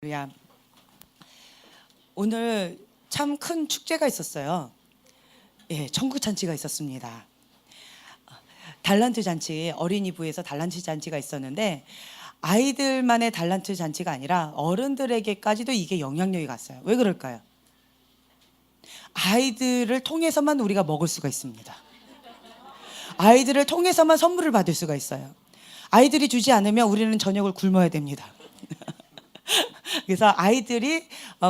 할렐루야. 오늘 참 큰 축제가 있었어요. 예, 천국 잔치가 있었습니다. 달란트 잔치, 어린이부에서 달란트 잔치가 있었는데 아이들만의 달란트 잔치가 아니라 어른들에게까지도 이게 영향력이 갔어요. 왜 그럴까요? 아이들을 통해서만 우리가 먹을 수가 있습니다. 아이들을 통해서만 선물을 받을 수가 있어요. 아이들이 주지 않으면 우리는 저녁을 굶어야 됩니다. 그래서 아이들이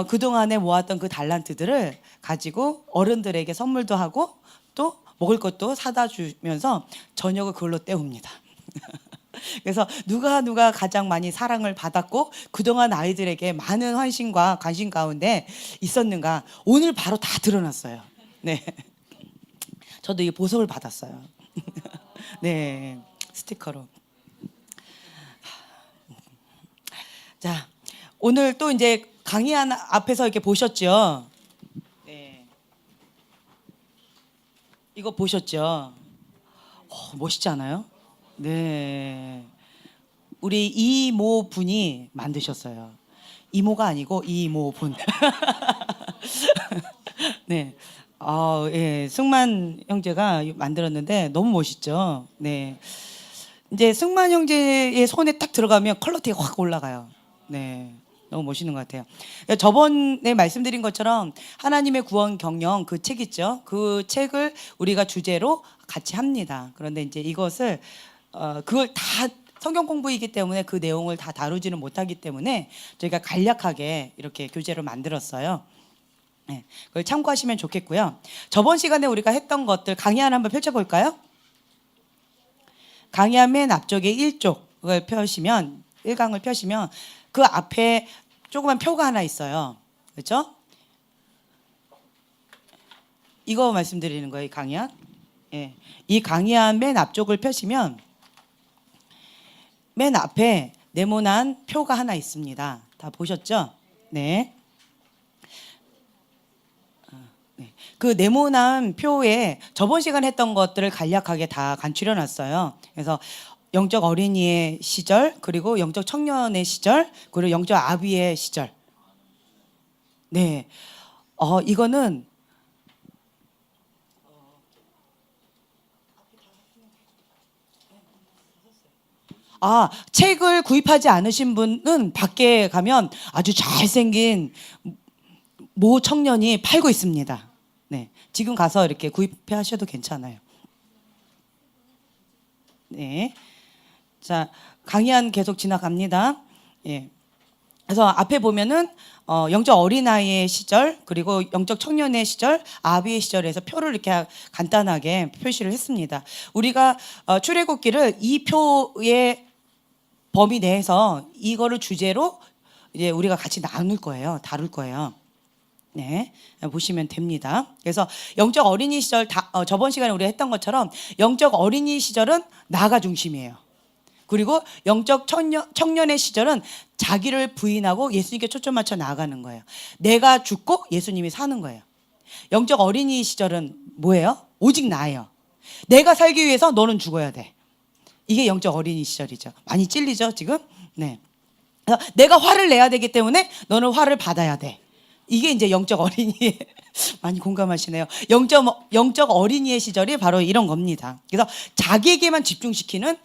그동안에 모았던 그 달란트들을 가지고 어른들에게 선물도 하고 또 먹을 것도 사다 주면서 저녁을 그걸로 때웁니다. 그래서 누가 가장 많이 사랑을 받았고 그동안 아이들에게 많은 환심과 관심 가운데 있었는가 오늘 바로 다 드러났어요. 네, 저도 이 보석을 받았어요. 네, 스티커로. 자, 오늘 또 이제 강의한 앞에서 이렇게 보셨죠? 네. 이거 보셨죠? 멋있지 않아요? 네. 우리 이모 분이 만드셨어요. 이모가 아니고 이모 분. 네. 예. 승만 형제가 만들었는데 너무 멋있죠? 네. 이제 승만 형제의 손에 딱 들어가면 퀄리티가 확 올라가요. 네. 너무 멋있는 것 같아요. 저번에 말씀드린 것처럼 하나님의 구원 경영 그 책 있죠. 그 책을 우리가 주제로 같이 합니다. 그런데 이제 이것을 그걸 다 성경 공부이기 때문에 그 내용을 다 다루지는 못하기 때문에 저희가 간략하게 이렇게 교재로 만들었어요. 네, 그걸 참고하시면 좋겠고요. 저번 시간에 우리가 했던 것들 강의 하나 한번 펼쳐볼까요? 강의 맨 앞쪽에 1쪽을 펴시면 1강을 펴시면 그 앞에 조그만 표가 하나 있어요. 그렇죠? 이거 말씀드리는 거예요. 이 강의안. 예. 이 강의안 맨 앞쪽을 펴시면 맨 앞에 네모난 표가 하나 있습니다. 다 보셨죠? 네. 그 네모난 표에 저번 시간 했던 것들을 간략하게 다 간추려 놨어요. 그래서 영적 어린이의 시절, 그리고 영적 청년의 시절, 그리고 영적 아비의 시절. 네. 이거는 책을 구입하지 않으신 분은 밖에 가면 아주 잘생긴 모 청년이 팔고 있습니다. 네. 지금 가서 이렇게 구입해 하셔도 괜찮아요. 네. 자, 강의안 계속 지나갑니다. 예. 그래서 앞에 보면은 영적 어린아이의 시절, 그리고 영적 청년의 시절, 아비의 시절에서 표를 이렇게 간단하게 표시를 했습니다. 우리가 출애굽기를 이 표의 범위 내에서 이거를 주제로 이제 우리가 같이 나눌 거예요. 다룰 거예요. 네, 보시면 됩니다. 그래서 영적 어린이 시절 저번 시간에 우리가 했던 것처럼 영적 어린이 시절은 나가 중심이에요. 그리고 영적 청년의 시절은 자기를 부인하고 예수님께 초점 맞춰 나아가는 거예요. 내가 죽고 예수님이 사는 거예요. 영적 어린이 시절은 뭐예요? 오직 나예요. 내가 살기 위해서 너는 죽어야 돼. 이게 영적 어린이 시절이죠. 많이 찔리죠, 지금? 네. 그래서 내가 화를 내야 되기 때문에 너는 화를 받아야 돼. 이게 이제 영적 어린이의 많이 공감하시네요. 영적 어린이의 시절이 바로 이런 겁니다. 그래서 자기에게만 집중시키는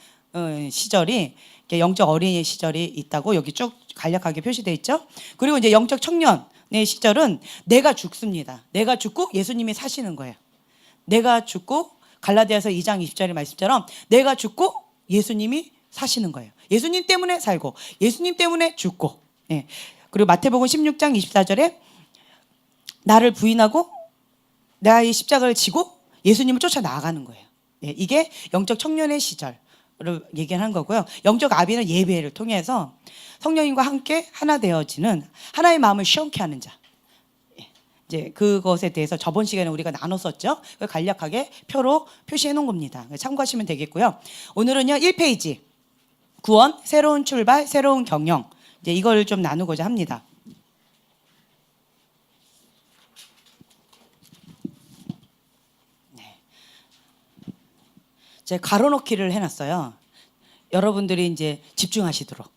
시절이 영적 어린이의 시절이 있다고 여기 쭉 간략하게 표시되어 있죠. 그리고 이제 영적 청년의 시절은 내가 죽습니다. 내가 죽고 예수님이 사시는 거예요. 내가 죽고 갈라디아서 2장 20절의 말씀처럼 내가 죽고 예수님이 사시는 거예요. 예수님 때문에 살고 예수님 때문에 죽고. 예. 그리고 마태복음 16장 24절에 나를 부인하고 나의 십자가를 지고 예수님을 쫓아 나아가는 거예요. 예. 이게 영적 청년의 시절을 얘기하는 거고요. 영적 아비는 예배를 통해서 성령님과 함께 하나 되어지는 하나의 마음을 시원케 하는 자. 이제 그것에 대해서 저번 시간에 우리가 나눴었죠. 그걸 간략하게 표로 표시해 놓은 겁니다. 참고하시면 되겠고요. 오늘은요 1페이지 구원, 새로운 출발, 새로운 경영 이제 이걸 좀 나누고자 합니다. 네. 제가 가로놓기를 해놨어요. 여러분들이 이제 집중하시도록.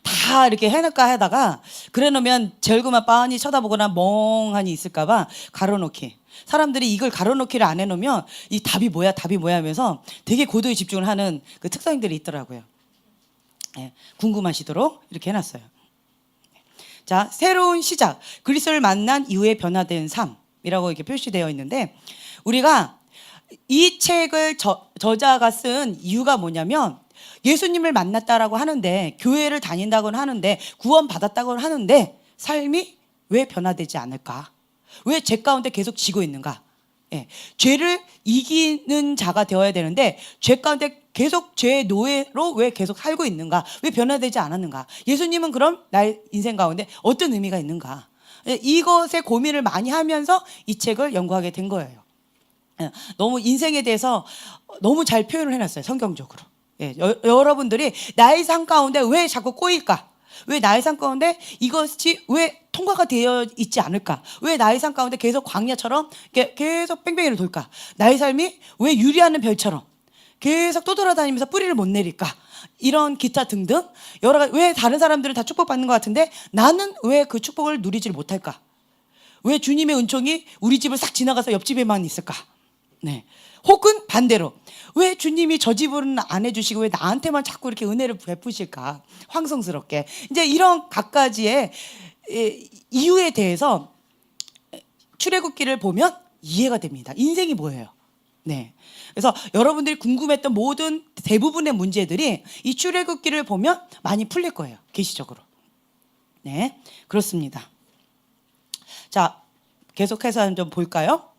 다 이렇게 해놓을까 하다가 그래 놓으면 절구만 빤히 쳐다보거나 멍하니 있을까봐 가려놓기. 사람들이 이걸 가려놓기를 안 해놓으면 이 답이 뭐야 하면서 되게 고도의 집중을 하는 그 특성들이 있더라고요. 예, 궁금하시도록 이렇게 해놨어요. 자, 새로운 시작. 그리스도를 만난 이후에 변화된 삶이라고 이렇게 표시되어 있는데, 우리가 이 책을 저자가 쓴 이유가 뭐냐면, 예수님을 만났다라고 하는데, 교회를 다닌다고는 하는데, 구원받았다고는 하는데, 삶이 왜 변화되지 않을까? 왜 죄 가운데 계속 지고 있는가? 예, 죄를 이기는 자가 되어야 되는데 죄 가운데 계속 죄의 노예로 왜 계속 살고 있는가? 왜 변화되지 않았는가? 예수님은 그럼 나의 인생 가운데 어떤 의미가 있는가? 예, 이것에 고민을 많이 하면서 이 책을 연구하게 된 거예요. 예, 너무 인생에 대해서 너무 잘 표현을 해놨어요, 성경적으로. 예, 여러분들이 나의 삶 가운데 왜 자꾸 꼬일까? 왜 나의 삶 가운데 이것이 왜 통과가 되어 있지 않을까? 왜 나의 삶 가운데 계속 광야처럼 계속 뺑뺑이를 돌까? 나의 삶이 왜 유리하는 별처럼 계속 떠돌아다니면서 뿌리를 못 내릴까? 이런 기타 등등 여러 가지, 왜 다른 사람들은 다 축복받는 것 같은데 나는 왜 그 축복을 누리질 못할까? 왜 주님의 은총이 우리 집을 싹 지나가서 옆집에만 있을까? 네. 혹은 반대로 왜 주님이 저 집은 안 해주시고 왜 나한테만 자꾸 이렇게 은혜를 베푸실까? 황송스럽게. 이제 이런 갖가지의 이유에 대해서 출애굽기를 보면 이해가 됩니다. 인생이 뭐예요? 네. 그래서 여러분들이 궁금했던 모든 대부분의 문제들이 이 출애굽기를 보면 많이 풀릴 거예요. 계시적으로. 네. 그렇습니다. 자, 계속해서 좀 볼까요?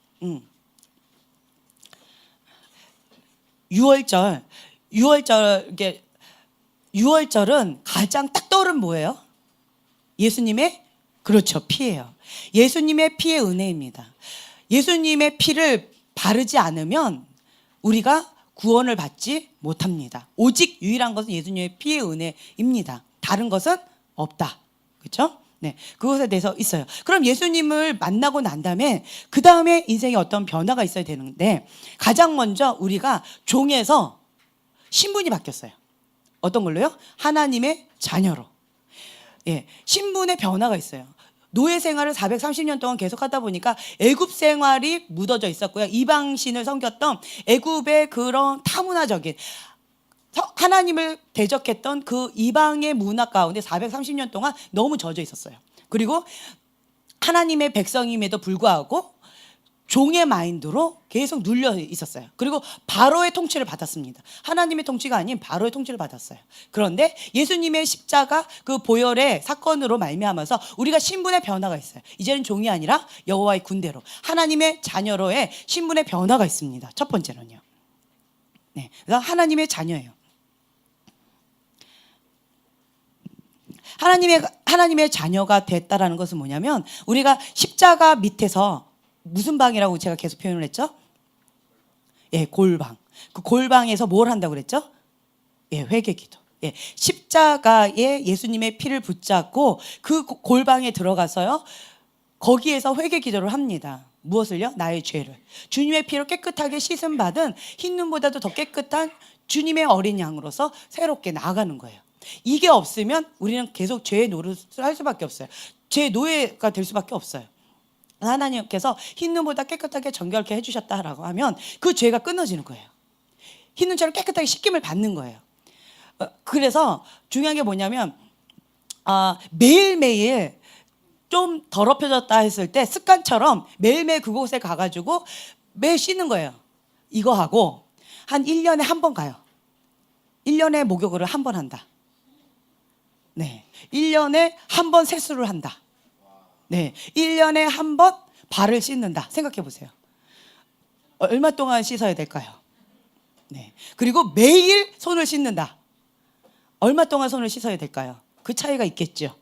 6월절은 가장 딱 떠오른 뭐예요? 예수님의, 그렇죠, 피예요. 예수님의 피의 은혜입니다. 예수님의 피를 바르지 않으면 우리가 구원을 받지 못합니다. 오직 유일한 것은 예수님의 피의 은혜입니다. 다른 것은 없다. 그렇죠? 네, 그것에 대해서 있어요. 그럼 예수님을 만나고 난 다음에 그 다음에 인생에 어떤 변화가 있어야 되는데, 가장 먼저 우리가 종에서 신분이 바뀌었어요. 어떤 걸로요? 하나님의 자녀로. 예, 신분의 변화가 있어요. 노예 생활을 430년 동안 계속 하다 보니까 애굽 생활이 묻어져 있었고요. 이방신을 섬겼던 애굽의 그런 타문화적인 하나님을 대적했던 그 이방의 문화 가운데 430년 동안 너무 젖어 있었어요. 그리고 하나님의 백성임에도 불구하고 종의 마인드로 계속 눌려 있었어요. 그리고 바로의 통치를 받았습니다. 하나님의 통치가 아닌 바로의 통치를 받았어요. 그런데 예수님의 십자가 그 보혈의 사건으로 말미암아서 우리가 신분의 변화가 있어요. 이제는 종이 아니라 여호와의 군대로, 하나님의 자녀로의 신분의 변화가 있습니다. 첫 번째는요. 네, 그래서 하나님의 자녀예요. 하나님의 자녀가 됐다라는 것은 뭐냐면, 우리가 십자가 밑에서 무슨 방이라고 제가 계속 표현을 했죠? 예, 골방. 그 골방에서 뭘 한다고 그랬죠? 예, 회개기도. 예, 십자가에 예수님의 피를 붙잡고 그 골방에 들어가서요, 거기에서 회개기도를 합니다. 무엇을요? 나의 죄를. 주님의 피로 깨끗하게 씻음 받은 흰 눈보다도 더 깨끗한 주님의 어린 양으로서 새롭게 나아가는 거예요. 이게 없으면 우리는 계속 죄의 노릇을 할 수밖에 없어요. 죄의 노예가 될 수밖에 없어요. 하나님께서 흰 눈보다 깨끗하게 정결케 해주셨다라고 하면 그 죄가 끊어지는 거예요. 흰 눈처럼 깨끗하게 씻김을 받는 거예요. 그래서 중요한 게 뭐냐면, 매일매일 좀 더럽혀졌다 했을 때 습관처럼 매일매일 그곳에 가가지고 매일 씻는 거예요. 이거 하고 한 1년에 한 번 가요. 1년에 목욕을 한 번 한다. 네, 1년에 한 번 세수를 한다. 네, 1년에 한 번 발을 씻는다. 생각해 보세요. 얼마 동안 씻어야 될까요? 네, 그리고 매일 손을 씻는다. 얼마 동안 손을 씻어야 될까요? 그 차이가 있겠죠.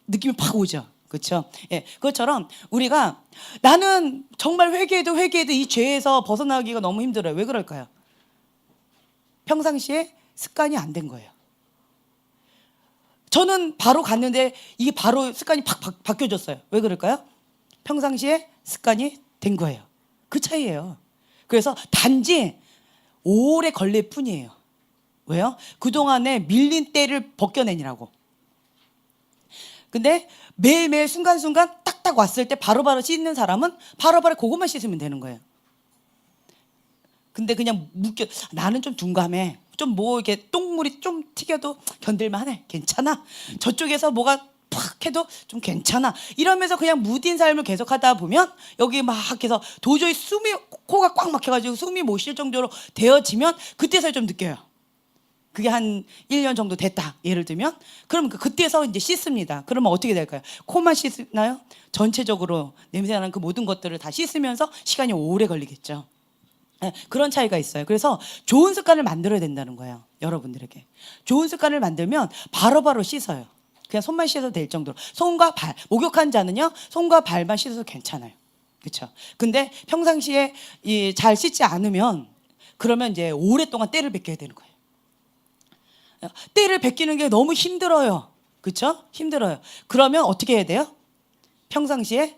느낌이 팍 오죠. 그렇죠? 예, 그것처럼 우리가 나는 정말 회개해도 이 죄에서 벗어나기가 너무 힘들어요. 왜 그럴까요? 평상시에 습관이 안 된 거예요. 저는 바로 갔는데 이게 바로 습관이 팍 바뀌어졌어요. 왜 그럴까요? 평상시에 습관이 된 거예요. 그 차이예요. 그래서 단지 오래 걸릴 뿐이에요. 왜요? 그동안에 밀린 때를 벗겨내니라고. 근데 매일매일 순간순간 딱딱 왔을 때 바로바로 씻는 사람은 바로바로 그것만 씻으면 되는 거예요. 근데 그냥 묶여, 나는 좀 둔감해. 좀 뭐 이렇게 똥물이 좀 튀겨도 견딜만해. 괜찮아. 저쪽에서 뭐가 팍 해도 좀 괜찮아. 이러면서 그냥 무딘 삶을 계속하다 보면 여기 막 해서 도저히 코가 꽉 막혀가지고 숨이 못 쉴 정도로 되어지면 그때서야 좀 느껴요. 그게 한 1년 정도 됐다. 예를 들면. 그럼 그때서 이제 씻습니다. 그러면 어떻게 될까요? 코만 씻나요? 전체적으로 냄새나는 그 모든 것들을 다 씻으면서 시간이 오래 걸리겠죠. 네, 그런 차이가 있어요. 그래서 좋은 습관을 만들어야 된다는 거예요. 여러분들에게. 좋은 습관을 만들면 바로바로 씻어요. 그냥 손만 씻어도 될 정도로. 손과 발. 목욕한 자는요, 손과 발만 씻어도 괜찮아요. 그렇죠? 근데 평상시에 잘 씻지 않으면 그러면 이제 오랫동안 때를 벗겨야 되는 거예요. 때를 벗기는 게 너무 힘들어요. 그렇죠? 힘들어요. 그러면 어떻게 해야 돼요? 평상시에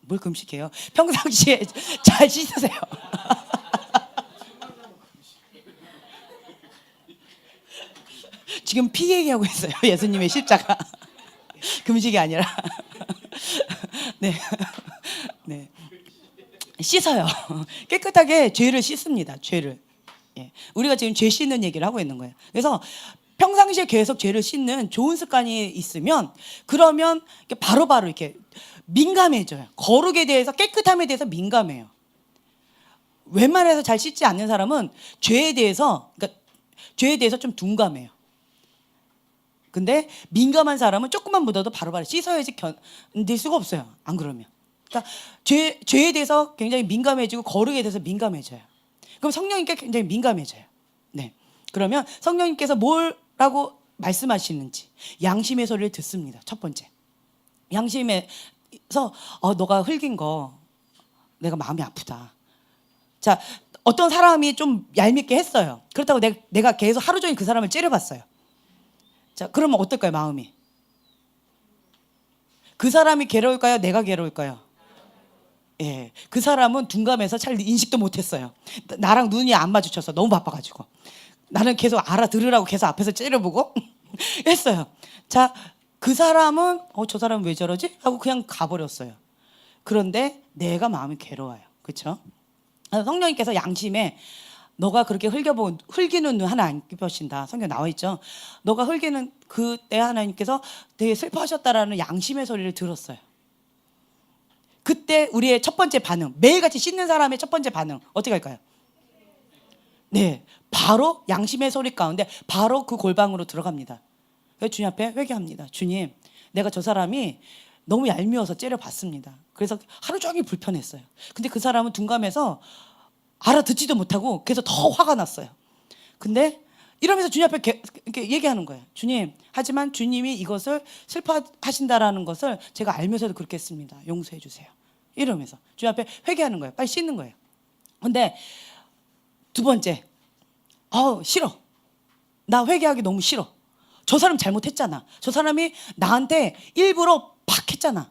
뭘 금식해요? 평상시에 잘 씻으세요. 지금 피 얘기하고 있어요. 예수님의 십자가. 금식이 아니라. 네. 네. 씻어요. 깨끗하게 죄를 씻습니다. 죄를. 예. 우리가 지금 죄 씻는 얘기를 하고 있는 거예요. 그래서 평상시에 계속 죄를 씻는 좋은 습관이 있으면 그러면 바로바로 이렇게 민감해져요. 거룩에 대해서, 깨끗함에 대해서 민감해요. 웬만해서 잘 씻지 않는 사람은 죄에 대해서, 그러니까 죄에 대해서 좀 둔감해요. 근데 민감한 사람은 조금만 묻어도 바로바로 씻어야지 견딜 수가 없어요. 안 그러면. 그러니까 죄에 대해서 굉장히 민감해지고 거룩에 대해서 민감해져요. 그럼 성령님께 굉장히 민감해져요. 네. 그러면 성령님께서 뭐라고 말씀하시는지 양심의 소리를 듣습니다. 첫 번째. 양심에서 너가 흘긴 거 내가 마음이 아프다. 자, 어떤 사람이 좀 얄밉게 했어요. 그렇다고 내가 계속 하루 종일 그 사람을 째려봤어요. 자, 그러면 어떨까요, 마음이? 그 사람이 괴로울까요? 내가 괴로울까요? 예, 그 사람은 둔감해서 잘 인식도 못했어요. 나랑 눈이 안 마주쳐서 너무 바빠가지고 나는 계속 알아들으라고 계속 앞에서 째려보고 했어요. 자, 그 사람은 저 사람은 왜 저러지? 하고 그냥 가버렸어요. 그런데 내가 마음이 괴로워요. 그렇죠? 성령님께서 양심에 너가 그렇게 흘기는 눈 하나 안 펴신다. 성경 나와 있죠. 너가 흘기는 그때 하나님께서 되게 슬퍼하셨다라는 양심의 소리를 들었어요. 그때 우리의 첫 번째 반응, 매일같이 씻는 사람의 첫 번째 반응 어떻게 할까요? 네, 바로 양심의 소리 가운데 바로 그 골방으로 들어갑니다. 그래서 주님 앞에 회개합니다. 주님, 내가 저 사람이 너무 얄미워서 째려봤습니다. 그래서 하루 종일 불편했어요. 근데 그 사람은 둔감해서 알아듣지도 못하고 그래서 더 화가 났어요. 근데 이러면서 주님 앞에 이렇게 얘기하는 거예요. 주님, 하지만 주님이 이것을 슬퍼하신다라는 것을 제가 알면서도 그렇게 했습니다. 용서해 주세요. 이러면서 주님 앞에 회개하는 거예요. 빨리 씻는 거예요. 근데 두 번째, 싫어. 나 회개하기 너무 싫어. 저 사람 잘못했잖아. 저 사람이 나한테 일부러 팍 했잖아.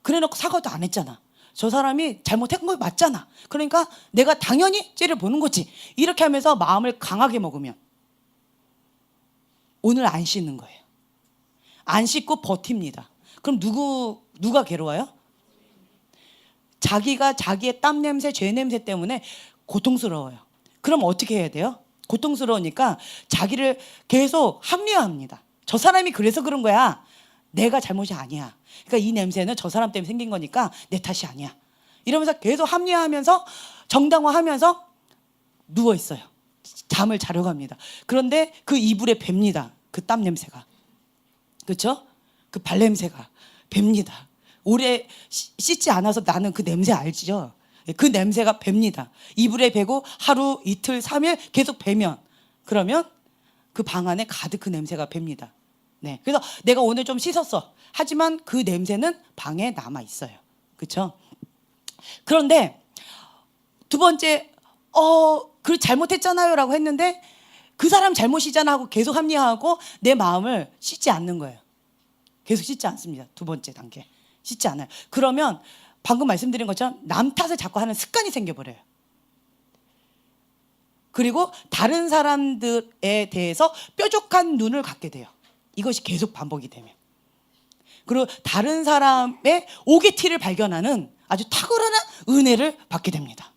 그래놓고 사과도 안 했잖아. 저 사람이 잘못한 거 맞잖아. 그러니까 내가 당연히 째려 보는 거지. 이렇게 하면서 마음을 강하게 먹으면 오늘 안 씻는 거예요. 안 씻고 버팁니다. 그럼 누가 괴로워요? 자기가 자기의 땀 냄새, 죄 냄새 때문에 고통스러워요. 그럼 어떻게 해야 돼요? 고통스러우니까 자기를 계속 합리화합니다. 저 사람이 그래서 그런 거야. 내가 잘못이 아니야. 그러니까 이 냄새는 저 사람 때문에 생긴 거니까 내 탓이 아니야. 이러면서 계속 합리화하면서 정당화하면서 누워 있어요. 잠을 자러 갑니다. 그런데 그 이불에 붑니다. 그 땀 냄새가. 그렇죠? 그 발 냄새가 붑니다. 오래 씻지 않아서 나는 그 냄새 알지요? 그 냄새가 붑니다. 이불에 베고 하루, 이틀, 3일 계속 베면 그러면 그 방 안에 가득 그 냄새가 붑니다. 네. 그래서 내가 오늘 좀 씻었어. 하지만 그 냄새는 방에 남아 있어요. 그렇죠? 그런데 두 번째, 그 잘못했잖아요라고 했는데 그 사람 잘못이잖아 하고 계속 합리화하고 내 마음을 씻지 않는 거예요. 계속 씻지 않습니다. 두 번째 단계. 씻지 않아요. 그러면 방금 말씀드린 것처럼 남 탓을 자꾸 하는 습관이 생겨버려요. 그리고 다른 사람들에 대해서 뾰족한 눈을 갖게 돼요. 이것이 계속 반복이 되면. 그리고 다른 사람의 오게티를 발견하는 아주 탁월한 은혜를 받게 됩니다.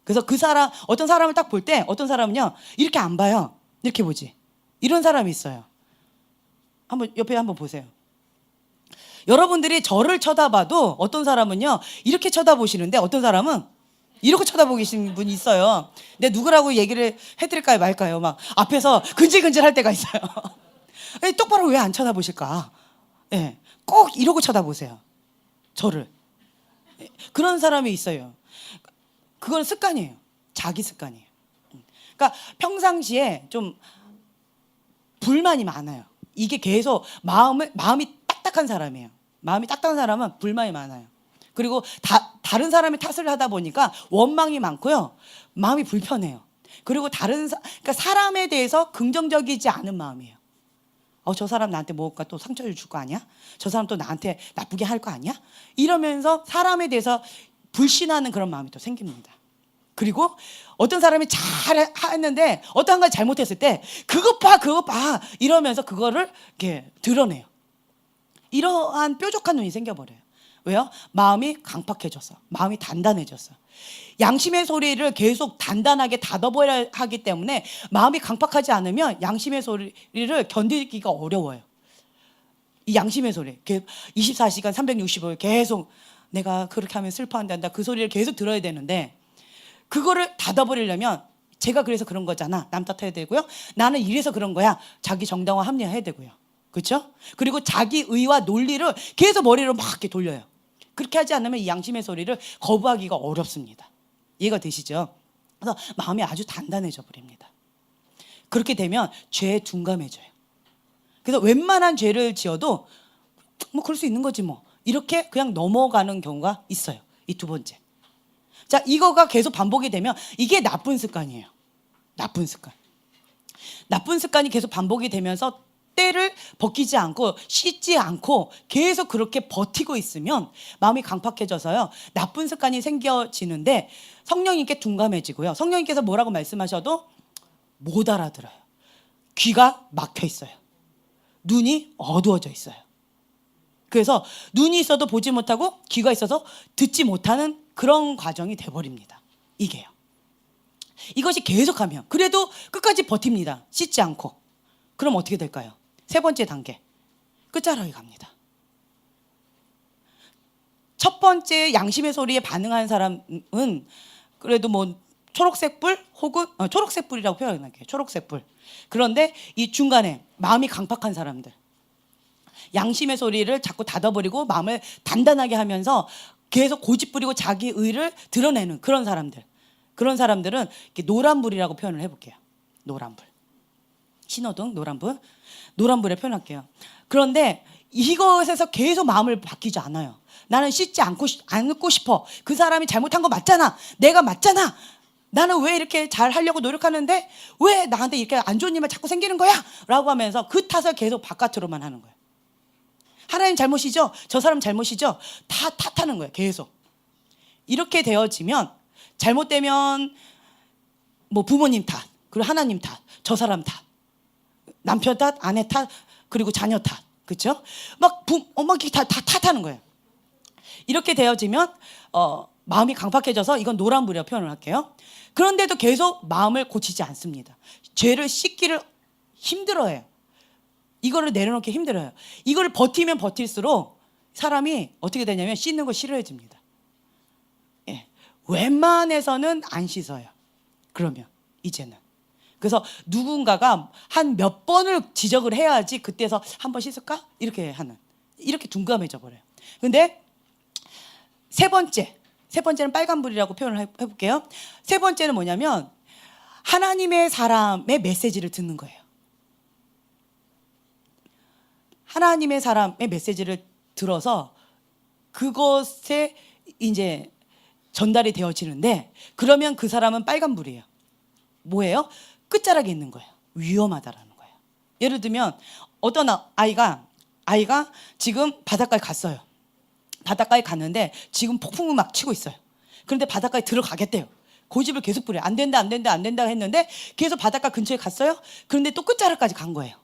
그래서 그 사람, 어떤 사람을 딱 볼 때 어떤 사람은요 이렇게 안 봐요. 이렇게 보지. 이런 사람이 있어요. 한번 옆에 한번 보세요. 여러분들이 저를 쳐다봐도 어떤 사람은요 이렇게 쳐다보시는데 어떤 사람은 이렇게 쳐다보시는 분이 있어요. 근데 누구라고 얘기를 해드릴까요 말까요? 막 앞에서 근질근질 할 때가 있어요. 똑바로 왜 안 쳐다보실까? 예, 꼭 이러고 쳐다보세요. 저를. 그런 사람이 있어요. 그건 습관이에요. 자기 습관이에요. 그러니까 평상시에 좀 불만이 많아요. 이게 계속 마음이 딱딱한 사람이에요. 마음이 딱딱한 사람은 불만이 많아요. 그리고 다른 사람의 탓을 하다 보니까 원망이 많고요. 마음이 불편해요. 그리고 그러니까 사람에 대해서 긍정적이지 않은 마음이에요. 저 사람 나한테 뭘까 또 상처를 줄 거 아니야? 저 사람 또 나한테 나쁘게 할 거 아니야? 이러면서 사람에 대해서 불신하는 그런 마음이 또 생깁니다. 그리고 어떤 사람이 잘 했는데 어떤 걸 잘못했을 때 그것 봐 이러면서 그거를 이렇게 드러내요. 이러한 뾰족한 눈이 생겨버려요. 왜요? 마음이 강팍해져서, 마음이 단단해졌어. 양심의 소리를 계속 단단하게 다독어야 하기 때문에 마음이 강팍하지 않으면 양심의 소리를 견디기가 어려워요. 이 양심의 소리, 24시간 365일 계속 내가 그렇게 하면 슬퍼한다 그 소리를 계속 들어야 되는데 그거를 닫아버리려면 제가 그래서 그런 거잖아. 남 탓해야 되고요. 나는 이래서 그런 거야. 자기 정당화 합리화해야 되고요. 그렇죠? 그리고 자기 의와 논리를 계속 머리로 막 이렇게 돌려요. 그렇게 하지 않으면 이 양심의 소리를 거부하기가 어렵습니다. 이해가 되시죠? 그래서 마음이 아주 단단해져 버립니다. 그렇게 되면 죄에 둔감해져요. 그래서 웬만한 죄를 지어도 뭐 그럴 수 있는 거지 뭐 이렇게 그냥 넘어가는 경우가 있어요. 이 두 번째. 자, 이거가 계속 반복이 되면 이게 나쁜 습관이에요. 나쁜 습관. 나쁜 습관이 계속 반복이 되면서 때를 벗기지 않고 씻지 않고 계속 그렇게 버티고 있으면 마음이 강팍해져서요 나쁜 습관이 생겨지는데 성령님께 둔감해지고요. 성령님께서 뭐라고 말씀하셔도 못 알아들어요. 귀가 막혀 있어요. 눈이 어두워져 있어요. 그래서 눈이 있어도 보지 못하고 귀가 있어서 듣지 못하는 그런 과정이 돼버립니다. 이게요. 이것이 계속하면 그래도 끝까지 버팁니다. 씻지 않고. 그럼 어떻게 될까요? 세 번째 단계. 끝자락에 갑니다. 첫 번째 양심의 소리에 반응한 사람은 그래도 뭐 초록색 불 혹은 초록색 불이라고 표현할게요. 초록색 불. 그런데 이 중간에 마음이 강팍한 사람들. 양심의 소리를 자꾸 닫아버리고 마음을 단단하게 하면서 계속 고집부리고 자기 의를 드러내는 그런 사람들. 그런 사람들은 이렇게 노란불이라고 표현을 해볼게요. 노란불. 신호등, 노란불. 노란불에 표현할게요. 그런데 이것에서 계속 마음을 바뀌지 않아요. 나는 씻지 않고 싶어. 그 사람이 잘못한 거 맞잖아. 내가 맞잖아. 나는 왜 이렇게 잘 하려고 노력하는데 왜 나한테 이렇게 안 좋은 일만 자꾸 생기는 거야? 라고 하면서 그 탓을 계속 바깥으로만 하는 거예요. 하나님 잘못이죠? 저 사람 잘못이죠? 다 탓하는 거예요. 계속. 이렇게 되어지면 잘못되면 뭐 부모님 탓, 그리고 하나님 탓, 저 사람 탓, 남편 탓, 아내 탓, 그리고 자녀 탓. 그렇죠? 막 다 탓하는 거예요. 이렇게 되어지면 마음이 강팍해져서 이건 노란불이라고 표현을 할게요. 그런데도 계속 마음을 고치지 않습니다. 죄를 씻기를 힘들어해요. 이거를 내려놓기 힘들어요. 이거를 버티면 버틸수록 사람이 어떻게 되냐면 씻는 거 싫어해집니다. 예. 웬만해서는 안 씻어요. 그러면 이제는. 그래서 누군가가 한 몇 번을 지적을 해야지 그때서 한 번 씻을까? 이렇게 둔감해져 버려요. 근데 세 번째는 빨간불이라고 표현을 해볼게요. 세 번째는 뭐냐면 하나님의 사람의 메시지를 듣는 거예요. 하나님의 사람의 메시지를 들어서 그것에 이제 전달이 되어지는데 그러면 그 사람은 빨간불이에요. 뭐예요? 끝자락에 있는 거예요. 위험하다라는 거예요. 예를 들면 어떤 아이가 지금 바닷가에 갔어요. 바닷가에 갔는데 지금 폭풍을 막 치고 있어요. 그런데 바닷가에 들어가겠대요. 고집을 계속 부려요. 안 된다 했는데 계속 바닷가 근처에 갔어요. 그런데 또 끝자락까지 간 거예요.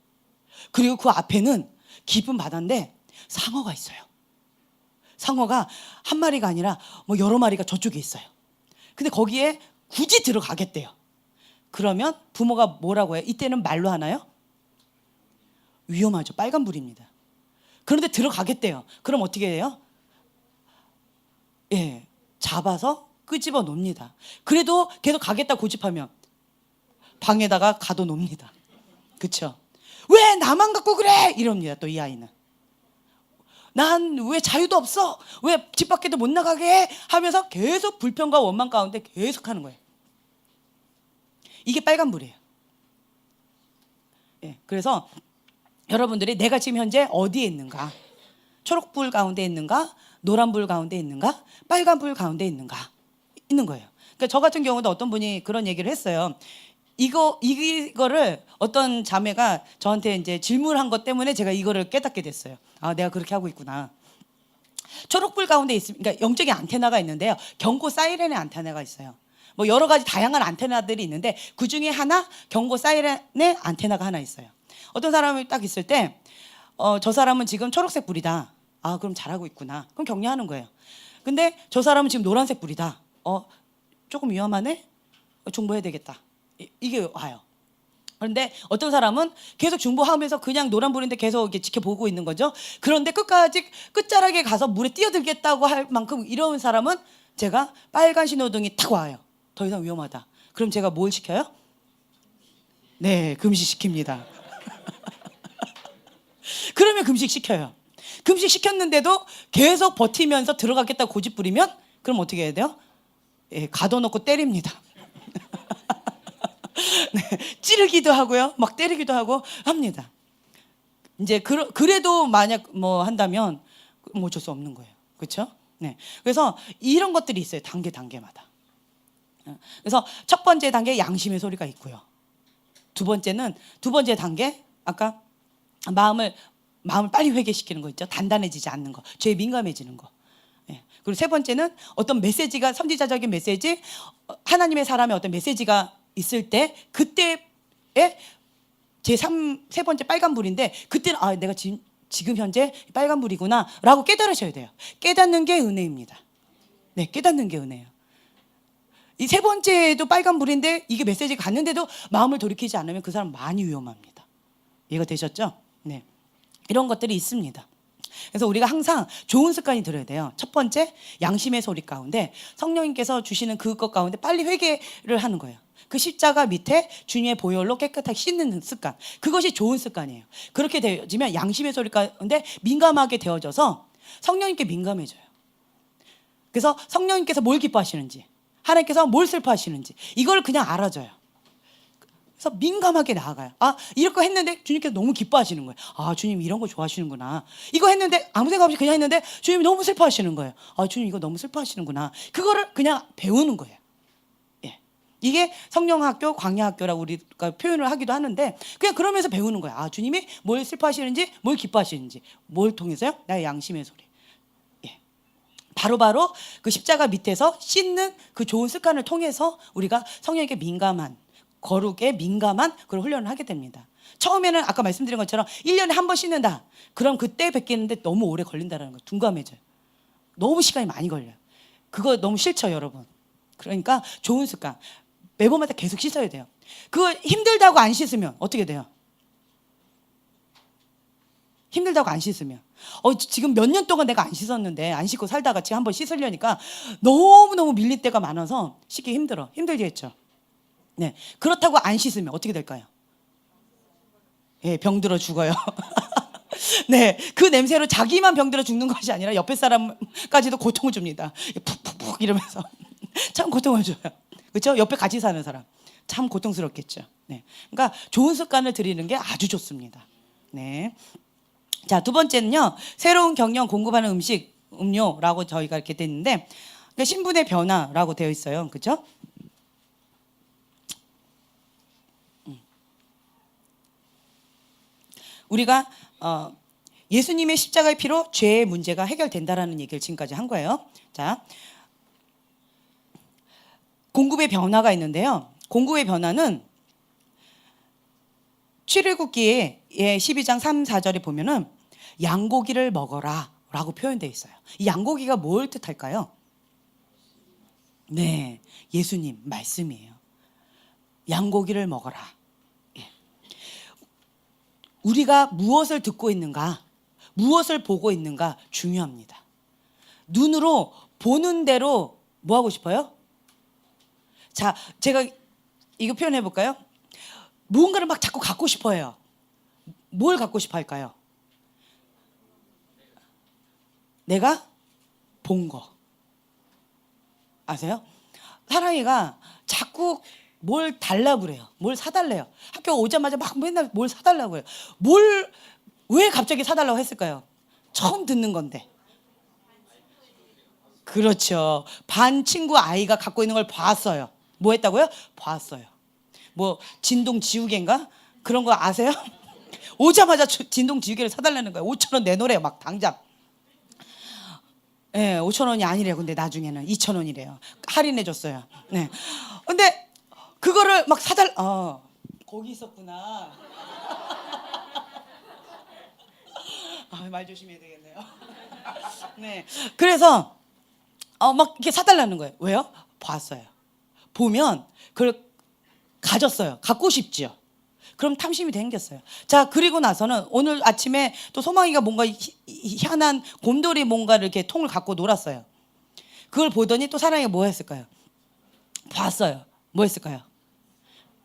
그리고 그 앞에는 깊은 바다인데 상어가 있어요. 상어가 한 마리가 아니라 뭐 여러 마리가 저쪽에 있어요. 근데 거기에 굳이 들어가겠대요. 그러면 부모가 뭐라고 해요? 이때는 말로 하나요? 위험하죠. 빨간불입니다. 그런데 들어가겠대요. 그럼 어떻게 해요? 예, 잡아서 끄집어 놓습니다. 그래도 계속 가겠다 고집하면 방에다가 가둬 놓습니다. 그렇죠? 왜 나만 갖고 그래? 이럽니다. 또 이 아이는. 난 왜 자유도 없어? 왜 집 밖에도 못 나가게 해? 하면서 계속 불평과 원망 가운데 계속 하는 거예요. 이게 빨간불이에요. 예, 그래서 여러분들이 내가 지금 현재 어디에 있는가? 초록불 가운데 있는가? 노란불 가운데 있는가? 빨간불 가운데 있는가? 있는 거예요. 그러니까 저 같은 경우도 어떤 분이 그런 얘기를 했어요. 이거를 어떤 자매가 저한테 이제 질문한 것 때문에 제가 이거를 깨닫게 됐어요. 아, 내가 그렇게 하고 있구나. 초록불 가운데 있으면, 그러니까 영적인 안테나가 있는데요. 경고 사이렌의 안테나가 있어요. 뭐 여러 가지 다양한 안테나들이 있는데 그 중에 하나 경고 사이렌의 안테나가 하나 있어요. 어떤 사람이 딱 있을 때, 저 사람은 지금 초록색 불이다. 아, 그럼 잘하고 있구나. 그럼 격려하는 거예요. 근데 저 사람은 지금 노란색 불이다. 조금 위험하네. 중보해야 되겠다. 이게 와요. 그런데 어떤 사람은 계속 중보하면서 그냥 노란불인데 계속 이렇게 지켜보고 있는 거죠. 그런데 끝자락에 가서 물에 뛰어들겠다고 할 만큼 이런 사람은 제가 빨간 신호등이 탁 와요. 더 이상 위험하다. 그럼 제가 뭘 시켜요? 네, 금식시킵니다. 그러면 금식시켜요. 금식시켰는데도 계속 버티면서 들어가겠다고 고집 부리면 그럼 어떻게 해야 돼요? 예, 가둬놓고 때립니다. 네, 찌르기도 하고요, 막 때리기도 하고 합니다. 이제 그래도 만약 뭐 한다면 뭐 어쩔 수 없는 거예요. 그렇죠? 네. 그래서 이런 것들이 있어요. 단계마다. 그래서 첫 번째 단계 양심의 소리가 있고요. 두 번째 단계 아까 마음을 빨리 회개시키는 거 있죠. 단단해지지 않는 거, 죄에 민감해지는 거. 네. 그리고 세 번째는 어떤 메시지가 선지자적인 메시지, 하나님의 사람의 어떤 메시지가 있을 때 그때에 세 번째 빨간불인데 그때는 아, 내가 지금 현재 빨간불이구나 라고 깨달으셔야 돼요. 깨닫는 게 은혜입니다. 네, 깨닫는 게 은혜예요. 이 세 번째도 빨간불인데 이게 메시지가 갔는데도 마음을 돌이키지 않으면 그 사람 많이 위험합니다. 이해가 되셨죠? 네, 이런 것들이 있습니다. 그래서 우리가 항상 좋은 습관이 들어야 돼요. 첫 번째, 양심의 소리 가운데 성령님께서 주시는 그것 가운데 빨리 회개를 하는 거예요. 그 십자가 밑에 주님의 보혈로 깨끗하게 씻는 습관, 그것이 좋은 습관이에요. 그렇게 되어지면 양심의 소리 가운데 민감하게 되어져서 성령님께 민감해져요. 그래서 성령님께서 뭘 기뻐하시는지, 하나님께서 뭘 슬퍼하시는지 이걸 그냥 알아줘요. 그래서 민감하게 나아가요. 아, 이런 거 했는데 주님께서 너무 기뻐하시는 거예요. 아, 주님 이런 거 좋아하시는구나. 이거 했는데 아무 생각 없이 그냥 했는데 주님이 너무 슬퍼하시는 거예요. 아, 주님 이거 너무 슬퍼하시는구나. 그거를 그냥 배우는 거예요. 예, 이게 성령학교, 광야학교라고 우리가 표현을 하기도 하는데 그냥 그러면서 배우는 거예요. 아, 주님이 뭘 슬퍼하시는지, 뭘 기뻐하시는지, 뭘 통해서요? 나의 양심의 소리. 예, 바로바로 그 십자가 밑에서 씻는 그 좋은 습관을 통해서 우리가 성령에게 민감한, 거룩에 민감한 그런 훈련을 하게 됩니다. 처음에는 아까 말씀드린 것처럼 1년에 한 번 씻는다. 그럼 그때 뵙겠는데 너무 오래 걸린다는 거, 둔감해져요. 너무 시간이 많이 걸려요. 그거 너무 싫죠, 여러분. 그러니까 좋은 습관, 매번마다 계속 씻어야 돼요. 그거 힘들다고 안 씻으면 어떻게 돼요? 힘들다고 안 씻으면 지금 몇 년 동안 내가 안 씻었는데 안 씻고 살다가 지금 한번 씻으려니까 너무너무 밀릴 때가 많아서 씻기 힘들겠죠. 네, 그렇다고 안 씻으면 어떻게 될까요? 예, 병들어 죽어요. 네, 그 냄새로 자기만 병들어 죽는 것이 아니라 옆에 사람까지도 고통을 줍니다. 푹푹푹 이러면서 참 고통을 줘요. 그렇죠? 옆에 같이 사는 사람 참 고통스럽겠죠. 네, 그러니까 좋은 습관을 들이는 게 아주 좋습니다. 네, 자, 두 번째는요, 새로운 경영 공급하는 음료라고 저희가 이렇게 됐는데 그러니까 신분의 변화라고 되어 있어요. 그렇죠? 우리가 예수님의 십자가의 피로 죄의 문제가 해결된다라는 얘기를 지금까지 한 거예요. 자, 공급의 변화가 있는데요. 공급의 변화는 출애굽기의 12장 3, 4절에 보면은 양고기를 먹어라 라고 표현되어 있어요. 이 양고기가 뭘 뜻할까요? 네, 예수님 말씀이에요. 양고기를 먹어라. 예. 우리가 무엇을 듣고 있는가, 무엇을 보고 있는가 중요합니다. 눈으로 보는 대로 뭐 하고 싶어요? 자, 제가 이거 표현해 볼까요? 무언가를 막 자꾸 갖고 싶어요. 뭘 갖고 싶어 할까요? 내가 본 거. 아세요? 사랑이가 자꾸 뭘 달라고 그래요. 뭘 사달래요. 학교 오자마자 막 맨날 뭘 사달라고 해요. 왜 갑자기 사달라고 했을까요? 처음 듣는 건데. 그렇죠. 반 친구 아이가 갖고 있는 걸 봤어요. 뭐 했다고요? 봤어요. 뭐 진동 지우개인가? 그런 거 아세요? 오자마자 진동 지우개를 사달라는 거예요. 5,000원 내놓으래요. 막 당장. 네, 5,000원이 아니래요. 근데 나중에는 2,000원이래요. 할인해 줬어요. 네. 근데 그거를 막 거기 있었구나. 말 조심해야 되겠네요. 네. 그래서 막 이렇게 사달라는 거예요. 왜요? 봤어요. 보면 그걸 가졌어요. 갖고 싶지요. 그럼 탐심이 생겼어요. 자, 그리고 나서는 오늘 아침에 또 소망이가 뭔가 희한한 곰돌이 뭔가를 이렇게 통을 갖고 놀았어요. 그걸 보더니 또 사랑이가 뭐 했을까요? 봤어요. 뭐 했을까요?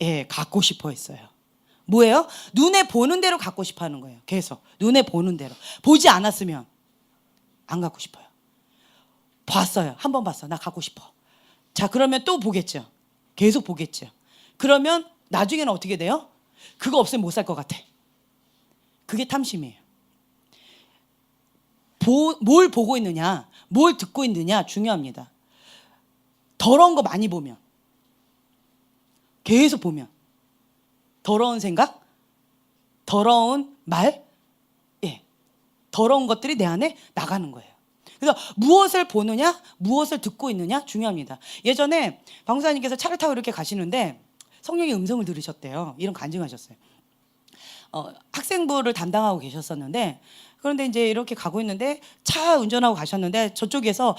예, 갖고 싶어 했어요. 뭐예요? 눈에 보는 대로 갖고 싶어 하는 거예요. 계속 눈에 보는 대로. 보지 않았으면 안 갖고 싶어요. 봤어요. 한 번 봤어. 나 갖고 싶어. 자, 그러면 또 보겠죠. 계속 보겠죠. 그러면 나중에는 어떻게 돼요? 그거 없으면 못 살 것 같아. 그게 탐심이에요. 뭘 보고 있느냐, 뭘 듣고 있느냐 중요합니다. 더러운 거 많이 보면, 계속 보면, 더러운 생각, 더러운 말, 예, 더러운 것들이 내 안에 나가는 거예요. 그래서 무엇을 보느냐, 무엇을 듣고 있느냐 중요합니다. 예전에 방사님께서 차를 타고 이렇게 가시는데 성령의 음성을 들으셨대요. 이런 간증하셨어요. 학생부를 담당하고 계셨었는데, 그런데 이제 이렇게 가고 있는데 차 운전하고 가셨는데 저쪽에서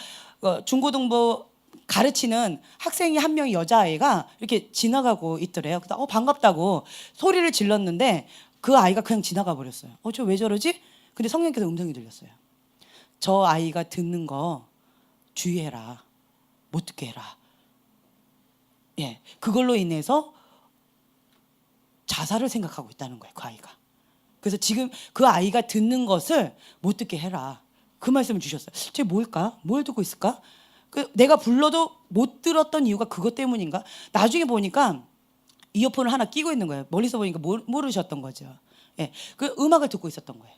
중고등부 가르치는 학생이 한 명이 여자아이가 이렇게 지나가고 있더래요. 그래서 반갑다고 소리를 질렀는데 그 아이가 그냥 지나가 버렸어요. 저 왜 저러지? 근데 성령께서 음성이 들렸어요. 저 아이가 듣는 거 주의해라. 못 듣게 해라. 예, 그걸로 인해서 자살을 생각하고 있다는 거예요, 그 아이가. 그래서 지금 그 아이가 듣는 것을 못 듣게 해라. 그 말씀을 주셨어요. 쟤 뭘까? 뭘 듣고 있을까? 내가 불러도 못 들었던 이유가 그것 때문인가? 나중에 보니까 이어폰을 하나 끼고 있는 거예요. 멀리서 보니까 모르셨던 거죠. 예, 그 음악을 듣고 있었던 거예요.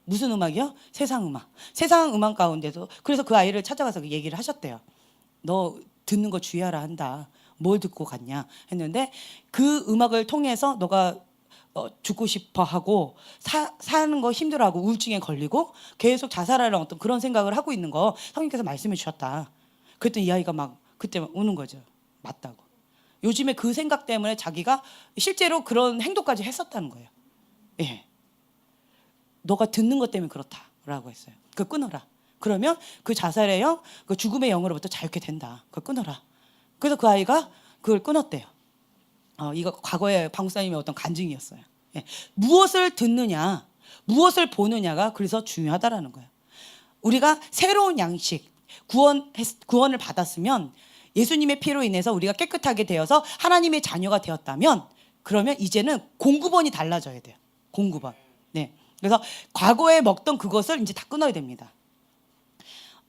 무슨 음악이요? 세상 음악. 세상 음악 가운데서. 그래서 그 아이를 찾아가서 그 얘기를 하셨대요. 너 듣는 거 주의하라 한다. 뭘 듣고 갔냐 했는데 그 음악을 통해서 너가 죽고 싶어 하고 사는 거 힘들어하고 우울증에 걸리고 계속 자살하려는 어떤 그런 생각을 하고 있는 거 성령께서 말씀해 주셨다. 그랬더니 이 아이가 막 그때 막 우는 거죠. 맞다고. 요즘에 그 생각 때문에 자기가 실제로 그런 행동까지 했었다는 거예요. 예. 너가 듣는 것 때문에 그렇다라고 했어요. 그거 끊어라. 그러면 그 자살의 영, 그 죽음의 영으로부터 자유케 된다. 그거 끊어라. 그래서 그 아이가 그걸 끊었대요. 이거 과거에 방사님의 어떤 간증이었어요. 예. 무엇을 듣느냐, 무엇을 보느냐가 그래서 중요하다라는 거예요. 우리가 새로운 양식, 구원을 받았으면 예수님의 피로 인해서 우리가 깨끗하게 되어서 하나님의 자녀가 되었다면 그러면 이제는 공급원이 달라져야 돼요. 공급원. 네. 그래서 과거에 먹던 그것을 이제 다 끊어야 됩니다.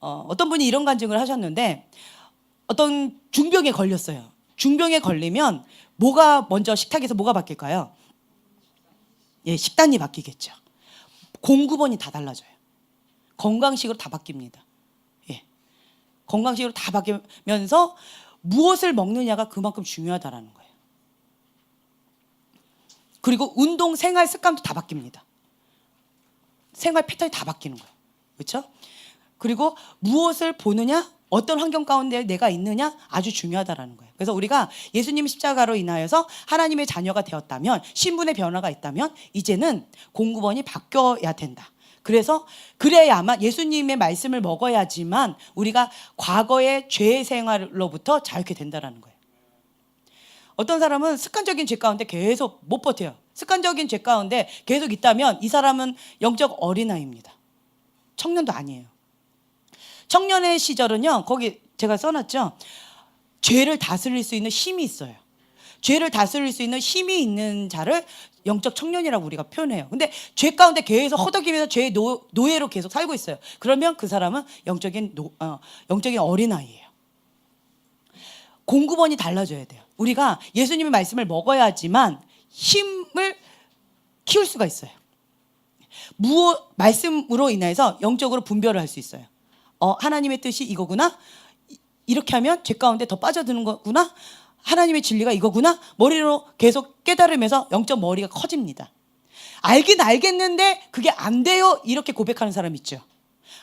어떤 분이 이런 간증을 하셨는데 어떤 중병에 걸렸어요. 중병에 걸리면 뭐가 먼저 식탁에서 뭐가 바뀔까요? 예, 식단이 바뀌겠죠. 공급원이 다 달라져요. 건강식으로 다 바뀝니다. 예, 건강식으로 다 바뀌면서 무엇을 먹느냐가 그만큼 중요하다라는 거예요. 그리고 운동, 생활 습관도 다 바뀝니다. 생활 패턴이 다 바뀌는 거예요. 그렇죠? 그리고 무엇을 보느냐, 어떤 환경 가운데 내가 있느냐 아주 중요하다라는 거예요. 그래서 우리가 예수님 십자가로 인하여서 하나님의 자녀가 되었다면, 신분의 변화가 있다면 이제는 공급원이 바뀌어야 된다. 그래서 그래야만 예수님의 말씀을 먹어야지만 우리가 과거의 죄 생활로부터 자유케 된다라는 거예요. 어떤 사람은 습관적인 죄 가운데 계속 못 버텨요. 습관적인 죄 가운데 계속 있다면 이 사람은 영적 어린아이입니다. 청년도 아니에요. 청년의 시절은요, 거기 제가 써놨죠. 죄를 다스릴 수 있는 힘이 있어요. 죄를 다스릴 수 있는 힘이 있는 자를 영적 청년이라고 우리가 표현해요. 근데 죄 가운데 계속 허덕이면서 죄의 노예로 계속 살고 있어요. 그러면 그 사람은 영적인 어린아이예요. 공급원이 달라져야 돼요. 우리가 예수님의 말씀을 먹어야지만 힘을 키울 수가 있어요. 말씀으로 인해서 영적으로 분별을 할 수 있어요. 하나님의 뜻이 이거구나. 이렇게 하면 죄 가운데 더 빠져드는 거구나. 하나님의 진리가 이거구나. 머리로 계속 깨달으면서 영적 머리가 커집니다. 알긴 알겠는데 그게 안 돼요. 이렇게 고백하는 사람 있죠.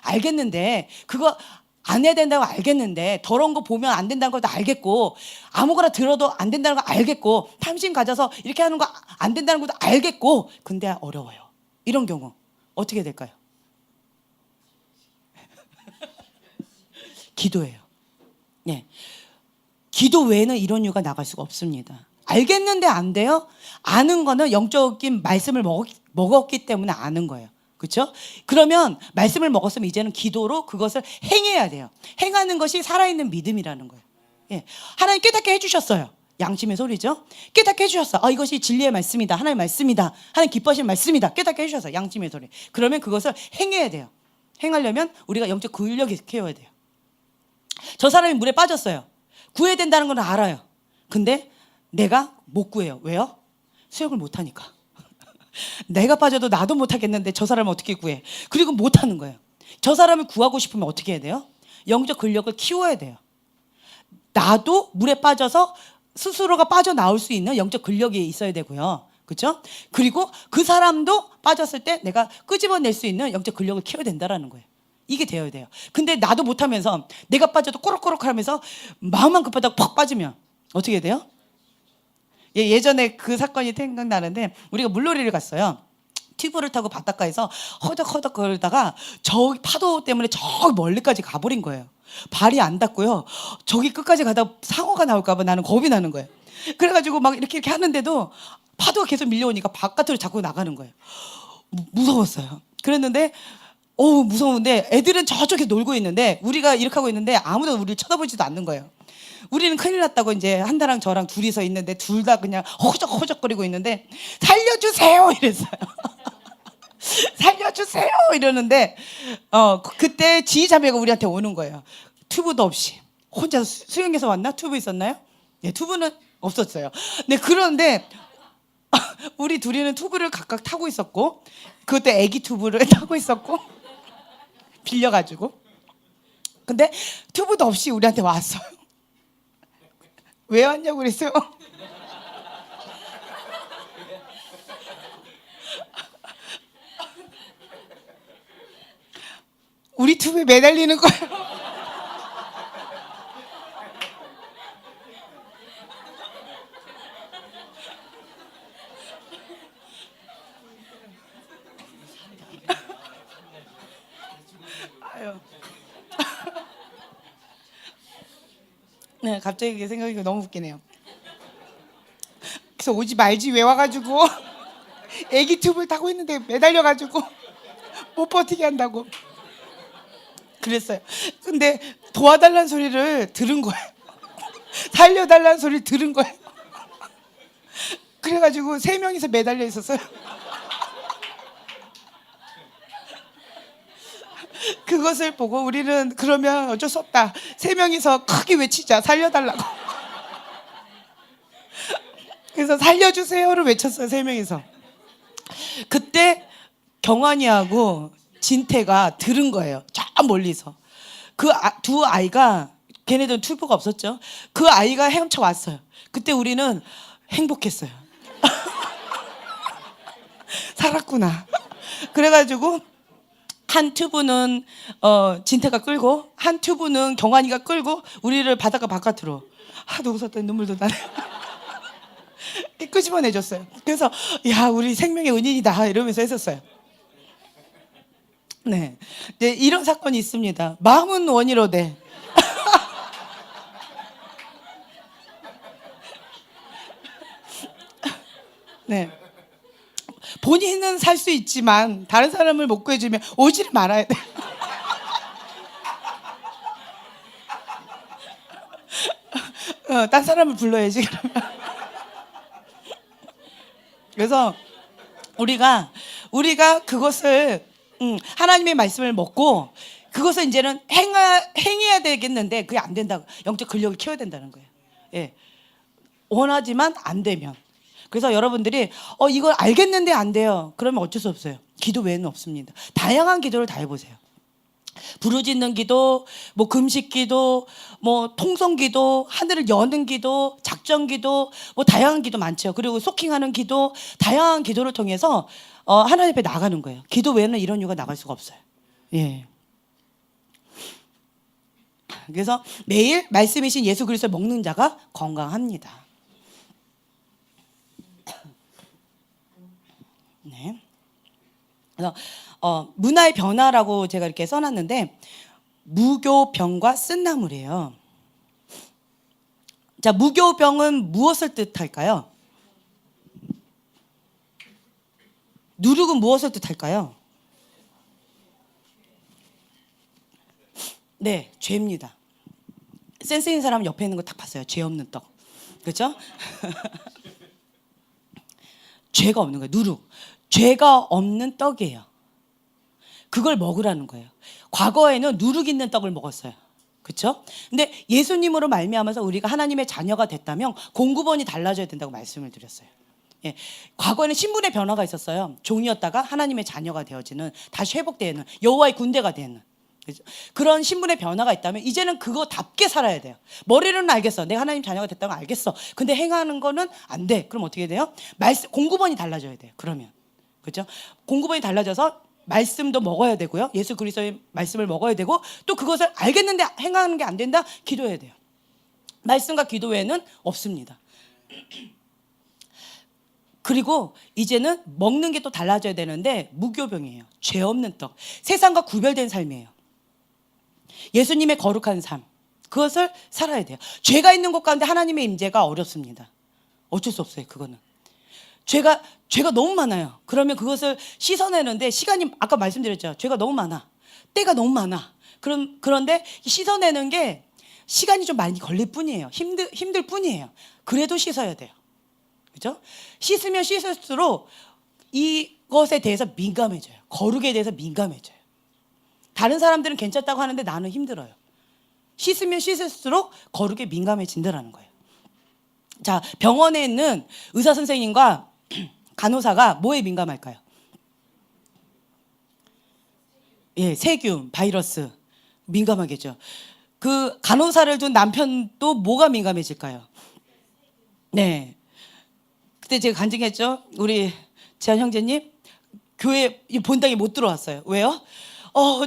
알겠는데 그거 안 해야 된다고 알겠는데 더러운 거 보면 안 된다는 것도 알겠고 아무거나 들어도 안 된다는 거 알겠고 탐심 가져서 이렇게 하는 거 안 된다는 것도 알겠고 근데 어려워요. 이런 경우 어떻게 될까요? 기도예요. 네. 기도 외에는 이런 이유가 나갈 수가 없습니다. 알겠는데 안 돼요? 아는 거는 영적인 말씀을 먹었기 때문에 아는 거예요. 그렇죠? 그러면 말씀을 먹었으면 이제는 기도로 그것을 행해야 돼요. 행하는 것이 살아있는 믿음이라는 거예요. 예. 하나님 깨닫게 해주셨어요. 양심의 소리죠. 깨닫게 해주셨어. 이것이 진리의 말씀이다. 하나님의 말씀이다. 하나님 기뻐하시는 말씀이다. 깨닫게 해주셨어. 양심의 소리. 그러면 그것을 행해야 돼요. 행하려면 우리가 영적 근력이 키워야 돼요. 저 사람이 물에 빠졌어요. 구해야 된다는 건 알아요. 근데 내가 못 구해요. 왜요? 수영을 못하니까. 내가 빠져도 나도 못하겠는데 저 사람을 어떻게 구해? 그리고 못하는 거예요. 저 사람을 구하고 싶으면 어떻게 해야 돼요? 영적 근력을 키워야 돼요. 나도 물에 빠져서 스스로가 빠져나올 수 있는 영적 근력이 있어야 되고요. 그렇죠? 그리고 그 사람도 빠졌을 때 내가 끄집어낼 수 있는 영적 근력을 키워야 된다는 거예요. 이게 되어야 돼요. 근데 나도 못하면서 내가 빠져도 꼬락꼬락 하면서 마음만 급하다고 팍 빠지면 어떻게 해야 돼요? 예전에 그 사건이 생각나는데 우리가 물놀이를 갔어요. 튜브를 타고 바닷가에서 허덕허덕 거리다가 저 파도 때문에 저 멀리까지 가버린 거예요. 발이 안 닿고요. 저기 끝까지 가다 상어가 나올까 봐 나는 겁이 나는 거예요. 그래가지고 막 이렇게 하는데도 파도가 계속 밀려오니까 바깥으로 자꾸 나가는 거예요. 무서웠어요. 그랬는데 무서운데 애들은 저쪽에 놀고 있는데 우리가 이렇게 하고 있는데 아무도 우리를 쳐다보지도 않는 거예요. 우리는 큰일 났다고 이제 한다랑 저랑 둘이서 있는데 둘 다 그냥 허적허적거리고 있는데 살려주세요 이랬어요. 살려주세요 이러는데 그때 지휘자매가 우리한테 오는 거예요. 튜브도 없이 혼자 수영해서 왔나? 튜브 있었나요? 네, 튜브는 없었어요. 네, 그런데 우리 둘이는 튜브를 각각 타고 있었고 그때 애기 튜브를 타고 있었고 빌려가지고 근데 튜브도 없이 우리한테 왔어요. 왜 왔냐고 그랬어요. 우리 튜브에 매달리는 거예요. 아유. 네, 갑자기 생각이 너무 웃기네요. 그래서 오지 말지 왜 와가지고 애기 튜브를 타고 있는데 매달려가지고 못 버티게 한다고 그랬어요. 근데 도와달라는 소리를 들은 거예요. 살려달라는 소리를 들은 거예요. 그래가지고 3명이서 매달려 있었어요. 그것을 보고 우리는 그러면 어쩔 수 없다. 3명이서 크게 외치자. 살려달라고. 그래서 살려주세요를 외쳤어요. 3명이서. 그때 경환이하고 진태가 들은 거예요. 저 멀리서. 그 두 아이가 걔네들은 튜브가 없었죠. 그 아이가 헤엄쳐 왔어요. 그때 우리는 행복했어요. 살았구나. 그래가지고 한 튜브는 진태가 끌고 한 튜브는 경환이가 끌고 우리를 바닷가 바깥으로 하도 웃었더니 눈물도 나네. 끄집어내줬어요. 그래서 야 우리 생명의 은인이다 이러면서 했었어요. 네. 네, 이런 사건이 있습니다. 마음은 원이로되. 네. 본인은 살 수 있지만 다른 사람을 못 구해주면 오지를 말아야 돼. 딴 사람을 불러야지 그러면. 그래서 우리가 그것을 하나님의 말씀을 먹고 그것을 이제는 행해야 되겠는데 그게 안 된다고. 영적 근력을 키워야 된다는 거예요. 예. 원하지만 안 되면. 그래서 여러분들이 이걸 알겠는데 안 돼요. 그러면 어쩔 수 없어요. 기도 외에는 없습니다. 다양한 기도를 다 해보세요. 부르짖는 기도, 뭐 금식 기도, 뭐 통성 기도, 하늘을 여는 기도, 작전 기도, 뭐 다양한 기도 많죠. 그리고 소킹하는 기도, 다양한 기도를 통해서 하나님 앞에 나가는 거예요. 기도 외에는 이런 이유가 나갈 수가 없어요. 예. 그래서 매일 말씀이신 예수 그리스도를 먹는 자가 건강합니다. 네. 그래서 문화의 변화라고 제가 이렇게 써놨는데 무교병과 쓴나물이에요. 자, 무교병은 무엇을 뜻할까요? 누룩은 무엇을 뜻할까요? 네, 죄입니다. 센스 있는 사람은 옆에 있는 거 딱 봤어요. 죄 없는 떡. 그렇죠? 죄가 없는 거예요. 누룩. 죄가 없는 떡이에요. 그걸 먹으라는 거예요. 과거에는 누룩 있는 떡을 먹었어요. 그렇죠? 근데 예수님으로 말미암아서 우리가 하나님의 자녀가 됐다면 공급원이 달라져야 된다고 말씀을 드렸어요. 예. 과거에는 신분의 변화가 있었어요. 종이었다가 하나님의 자녀가 되어지는, 다시 회복되는, 여호와의 군대가 되는 그런 신분의 변화가 있다면 이제는 그거답게 살아야 돼요. 머리로는 알겠어. 내가 하나님 자녀가 됐다는 걸 알겠어. 근데 행하는 거는 안 돼. 그럼 어떻게 돼요? 공급원이 달라져야 돼요. 그러면. 그렇죠? 공급원이 달라져서 말씀도 먹어야 되고요. 예수 그리스도의 말씀을 먹어야 되고 또 그것을 알겠는데 행하는 게 안 된다? 기도해야 돼요. 말씀과 기도 외에는 없습니다. 그리고 이제는 먹는 게 또 달라져야 되는데 무교병이에요. 죄 없는 떡. 세상과 구별된 삶이에요. 예수님의 거룩한 삶. 그것을 살아야 돼요. 죄가 있는 곳 가운데 하나님의 임재가 어렵습니다. 어쩔 수 없어요. 그거는. 죄가 너무 많아요. 그러면 그것을 씻어내는데 시간이, 아까 말씀드렸죠. 죄가 너무 많아. 때가 너무 많아. 그런데 씻어내는 게 시간이 좀 많이 걸릴 뿐이에요. 힘들 뿐이에요. 그래도 씻어야 돼요. 그죠? 씻으면 씻을수록 이것에 대해서 민감해져요. 거룩에 대해서 민감해져요. 다른 사람들은 괜찮다고 하는데 나는 힘들어요. 씻으면 씻을수록 거룩에 민감해진다는 거예요. 자, 병원에 있는 의사 선생님과 간호사가 뭐에 민감할까요? 예, 세균, 바이러스 민감하겠죠. 그 간호사를 둔 남편도 뭐가 민감해질까요? 네. 그때 제가 간증했죠. 우리 지한 형제님 교회 본당에 못 들어왔어요. 왜요?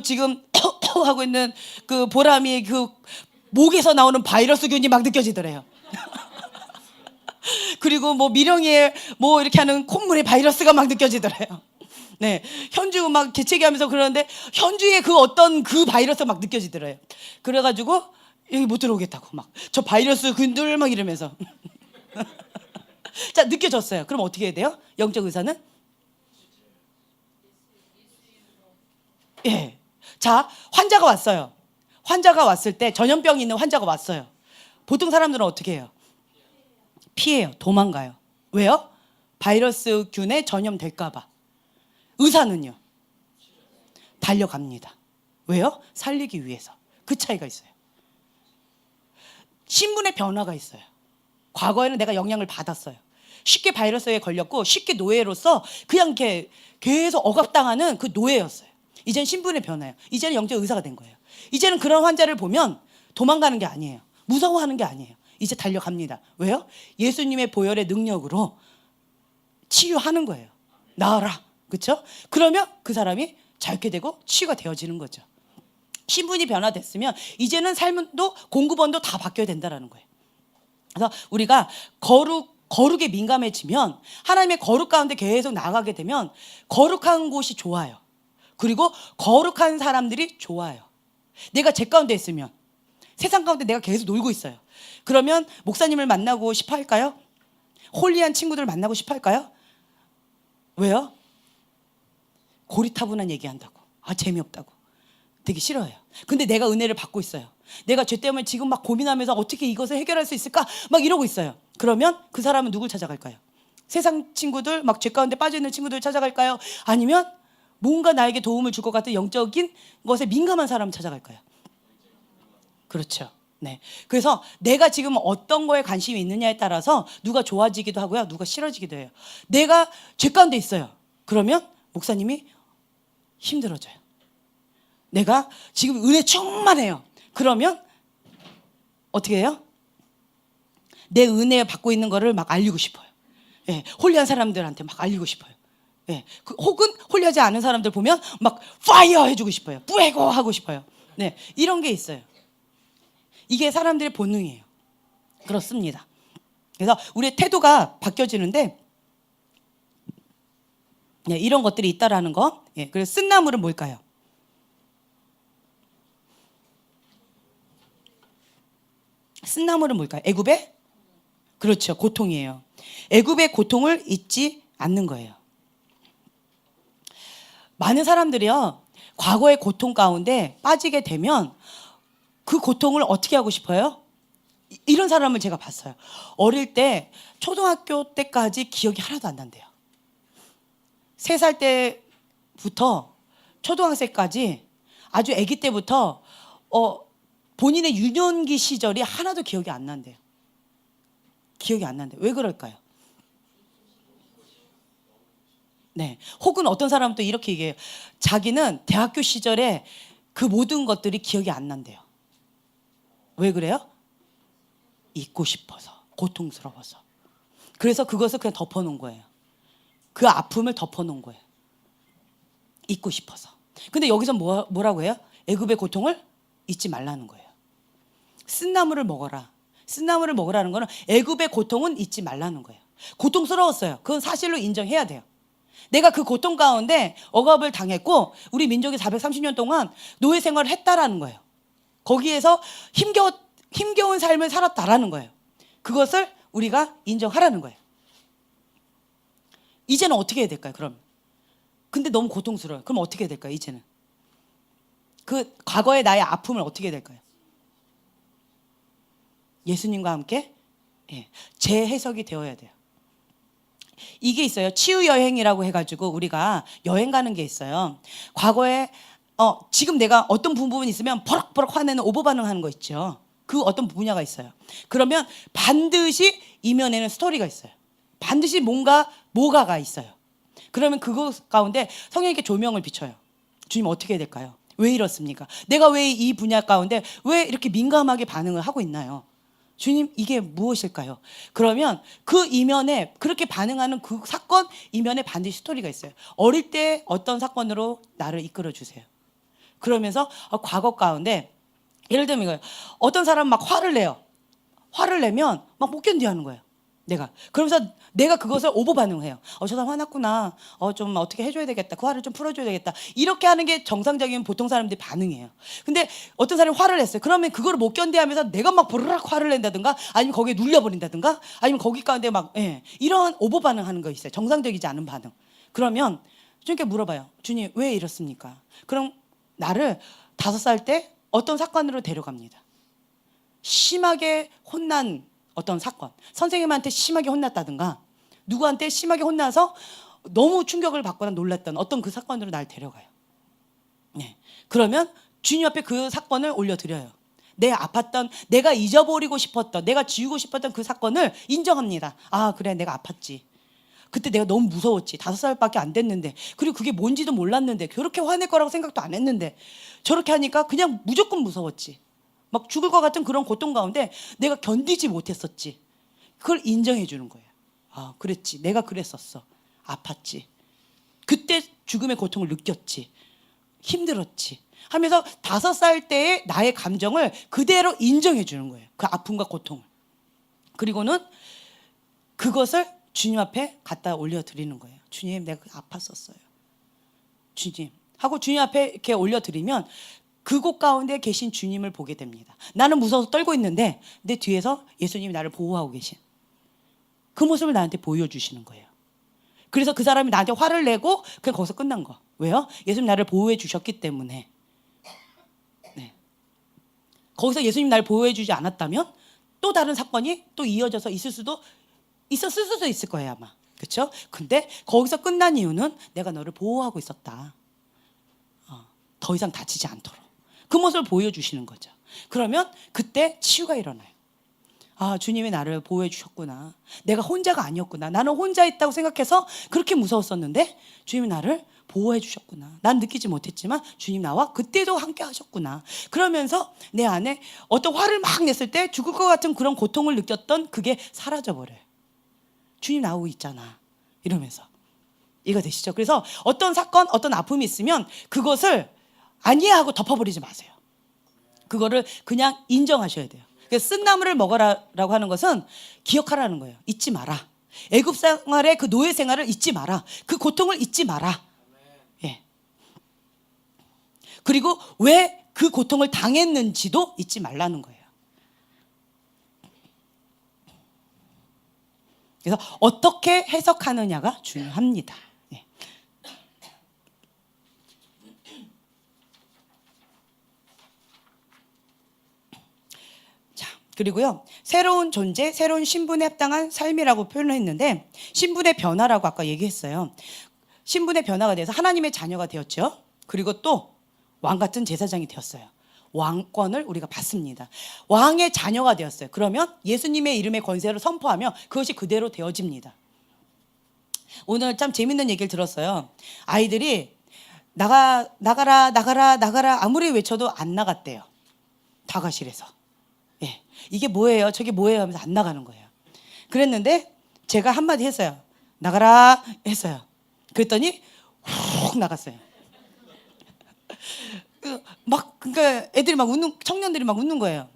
지금 하고 있는 그 보람이 그 목에서 나오는 바이러스균이 막 느껴지더래요. 그리고 뭐 미령이에 뭐 이렇게 하는 콧물에 바이러스가 막 느껴지더래요. 네, 현주 막 개체기하면서 그러는데 현주에 그 어떤 그 바이러스가 막 느껴지더래요. 그래가지고 여기 못 들어오겠다고 막 저 바이러스 균들 막 이러면서 자, 느껴졌어요. 그럼 어떻게 해야 돼요? 영적 의사는? 예. 자, 환자가 왔어요. 환자가 왔을 때 전염병이 있는 환자가 왔어요. 보통 사람들은 어떻게 해요? 피해요. 도망가요. 왜요? 바이러스 균에 전염될까 봐. 의사는요? 달려갑니다. 왜요? 살리기 위해서. 그 차이가 있어요. 신분의 변화가 있어요. 과거에는 내가 영향을 받았어요. 쉽게 바이러스에 걸렸고 쉽게 노예로서 그냥 이렇게 계속 억압당하는 그 노예였어요. 이제는 신분의 변화예요. 이제는 영적 의사가 된 거예요. 이제는 그런 환자를 보면 도망가는 게 아니에요. 무서워하는 게 아니에요. 이제 달려갑니다. 왜요? 예수님의 보혈의 능력으로 치유하는 거예요. 나아라. 그렇죠? 그러면 그 사람이 자유케 되고 치유가 되어지는 거죠. 신분이 변화됐으면 이제는 삶도 공급원도 다 바뀌어야 된다는 거예요. 그래서 우리가 거룩에 민감해지면 하나님의 거룩 가운데 계속 나가게 되면 거룩한 곳이 좋아요. 그리고 거룩한 사람들이 좋아요. 내가 죄 가운데 있으면, 세상 가운데 내가 계속 놀고 있어요. 그러면 목사님을 만나고 싶어 할까요? 홀리한 친구들 만나고 싶어 할까요? 왜요? 고리타분한 얘기한다고. 재미없다고. 되게 싫어해요. 근데 내가 은혜를 받고 있어요. 내가 죄 때문에 지금 막 고민하면서 어떻게 이것을 해결할 수 있을까? 막 이러고 있어요. 그러면 그 사람은 누굴 찾아갈까요? 세상 친구들, 막 죄 가운데 빠져있는 친구들 찾아갈까요? 아니면 뭔가 나에게 도움을 줄 것 같은 영적인 것에 민감한 사람을 찾아갈까요? 그렇죠. 네. 그래서 내가 지금 어떤 거에 관심이 있느냐에 따라서 누가 좋아지기도 하고요. 누가 싫어지기도 해요. 내가 죄 가운데 있어요. 그러면 목사님이 힘들어져요. 내가 지금 은혜 충만해요. 그러면 어떻게 해요? 내 은혜 받고 있는 거를 막 알리고 싶어요. 예, 홀리한 사람들한테 막 알리고 싶어요. 예, 혹은 홀리하지 않은 사람들 보면 막 파이어 해주고 싶어요. 뿌에고 하고 싶어요. 네, 이런 게 있어요. 이게 사람들의 본능이에요. 그렇습니다. 그래서 우리의 태도가 바뀌어지는데, 예, 이런 것들이 있다라는 거. 예, 그래서 쓴나물은 뭘까요? 쓴나물은 뭘까요? 애굽의? 그렇죠. 고통이에요. 애굽의 고통을 잊지 않는 거예요. 많은 사람들이요, 과거의 고통 가운데 빠지게 되면 그 고통을 어떻게 하고 싶어요? 이런 사람을 제가 봤어요. 어릴 때 초등학교 때까지 기억이 하나도 안 난대요. 3살 때부터 초등학생까지 아주 아기 때부터 본인의 유년기 시절이 하나도 기억이 안 난대요. 기억이 안 난대요. 왜 그럴까요? 네. 혹은 어떤 사람은 또 이렇게 얘기해요. 자기는 대학교 시절에 그 모든 것들이 기억이 안 난대요. 왜 그래요? 잊고 싶어서, 고통스러워서. 그래서 그것을 그냥 덮어놓은 거예요. 그 아픔을 덮어놓은 거예요. 잊고 싶어서. 근데 여기서 뭐라고 해요? 애굽의 고통을 잊지 말라는 거예요. 쓴나물을 먹어라. 쓴나물을 먹으라는 거는 애굽의 고통은 잊지 말라는 거예요. 고통스러웠어요. 그건 사실로 인정해야 돼요. 내가 그 고통 가운데 억압을 당했고 우리 민족이 430년 동안 노예 생활을 했다라는 거예요. 거기에서 힘겨운 삶을 살았다라는 거예요. 그것을 우리가 인정하라는 거예요. 이제는 어떻게 해야 될까요? 그럼 근데 너무 고통스러워요. 그럼 어떻게 해야 될까요? 이제는 그 과거의 나의 아픔을 어떻게 해야 될까요? 예수님과 함께 재해석이 되어야 돼요. 이게 있어요. 치유 여행이라고 해가지고 우리가 여행 가는 게 있어요. 과거에 지금 내가 어떤 부분이 있으면 버럭버럭 화내는 오버 반응하는 거 있죠. 그 어떤 분야가 있어요. 그러면 반드시 이면에는 스토리가 있어요. 반드시 뭐가가 있어요. 그러면 그것 가운데 성령님께 조명을 비춰요. 주님 어떻게 해야 될까요? 왜 이렇습니까? 내가 왜 이 분야 가운데 왜 이렇게 민감하게 반응을 하고 있나요? 주님 이게 무엇일까요? 그러면 그 이면에 그렇게 반응하는 그 사건 이면에 반드시 스토리가 있어요. 어릴 때 어떤 사건으로 나를 이끌어 주세요. 그러면서 과거 가운데 예를 들면 이거예요. 어떤 사람 막 화를 내요. 화를 내면 막 못 견디하는 거예요. 그러면서 내가 그것을 오버 반응해요. 저 사람 화났구나. 좀 어떻게 해줘야 되겠다. 그 화를 좀 풀어줘야 되겠다. 이렇게 하는 게 정상적인 보통 사람들의 반응이에요. 근데 어떤 사람이 화를 냈어요. 그러면 그거를 못 견디하면서 내가 막 보르륵 화를 낸다든가, 아니면 거기에 눌려버린다든가, 아니면 거기 가운데 막 이런 오버 반응하는 거 있어요. 정상적이지 않은 반응. 그러면 주님께 물어봐요. 주님 왜 이렇습니까? 그럼 나를 5살 때 어떤 사건으로 데려갑니다. 심하게 혼난 어떤 사건, 선생님한테 심하게 혼났다든가 누구한테 심하게 혼나서 너무 충격을 받거나 놀랐던 어떤 그 사건으로 날 데려가요. 그러면 주님 앞에 그 사건을 올려드려요. 내 아팠던, 내가 잊어버리고 싶었던, 내가 지우고 싶었던 그 사건을 인정합니다. 그래 내가 아팠지. 그때 내가 너무 무서웠지. 5살밖에 안 됐는데, 그리고 그게 뭔지도 몰랐는데, 그렇게 화낼 거라고 생각도 안 했는데, 저렇게 하니까 그냥 무조건 무서웠지. 막 죽을 것 같은 그런 고통 가운데 내가 견디지 못했었지. 그걸 인정해 주는 거예요. 그랬지. 내가 그랬었어. 아팠지. 그때 죽음의 고통을 느꼈지. 힘들었지. 하면서 5살 때의 나의 감정을 그대로 인정해 주는 거예요. 그 아픔과 고통을. 그리고는 그것을 주님 앞에 갖다 올려드리는 거예요. 주님 내가 아팠었어요. 주님 하고 주님 앞에 이렇게 올려드리면 그곳 가운데 계신 주님을 보게 됩니다. 나는 무서워서 떨고 있는데 내 뒤에서 예수님이 나를 보호하고 계신 그 모습을 나한테 보여주시는 거예요. 그래서 그 사람이 나한테 화를 내고 그냥 거기서 끝난 거. 왜요? 예수님 나를 보호해 주셨기 때문에. 네. 거기서 예수님 나를 보호해 주지 않았다면 또 다른 사건이 또 이어져서 있었을 수도 있을 거예요 아마. 그렇죠? 근데 거기서 끝난 이유는 내가 너를 보호하고 있었다. 더 이상 다치지 않도록. 그 모습을 보여주시는 거죠. 그러면 그때 치유가 일어나요. 아, 주님이 나를 보호해 주셨구나. 내가 혼자가 아니었구나. 나는 혼자 있다고 생각해서 그렇게 무서웠었는데 주님이 나를 보호해 주셨구나. 난 느끼지 못했지만 주님 나와 그때도 함께 하셨구나. 그러면서 내 안에 어떤 화를 막 냈을 때 죽을 것 같은 그런 고통을 느꼈던 그게 사라져버려요. 주님 나오고 있잖아. 이러면서. 이해가 되시죠? 그래서 어떤 사건, 어떤 아픔이 있으면 그것을 아니야 하고 덮어버리지 마세요. 그거를 그냥 인정하셔야 돼요. 쓴 나물을 먹어라라고 하는 것은 기억하라는 거예요. 잊지 마라. 애굽 생활의 그 노예 생활을 잊지 마라. 그 고통을 잊지 마라. 예. 그리고 왜 그 고통을 당했는지도 잊지 말라는 거예요. 그래서 어떻게 해석하느냐가 중요합니다. 예. 그리고요, 새로운 존재, 새로운 신분에 합당한 삶이라고 표현을 했는데 신분의 변화라고 아까 얘기했어요. 신분의 변화가 돼서 하나님의 자녀가 되었죠. 그리고 또 왕 같은 제사장이 되었어요. 왕권을 우리가 받습니다. 왕의 자녀가 되었어요. 그러면 예수님의 이름의 권세를 선포하며 그것이 그대로 되어집니다. 오늘 참 재밌는 얘기를 들었어요. 아이들이 나가라 아무리 외쳐도 안 나갔대요. 다과실에서. 예, 이게 뭐예요? 저게 뭐예요? 하면서 안 나가는 거예요. 그랬는데 제가 한마디 했어요. 나가라 했어요. 그랬더니 훅 나갔어요. 그러니까 애들이 막 웃는, 청년들이 막 웃는 거예요.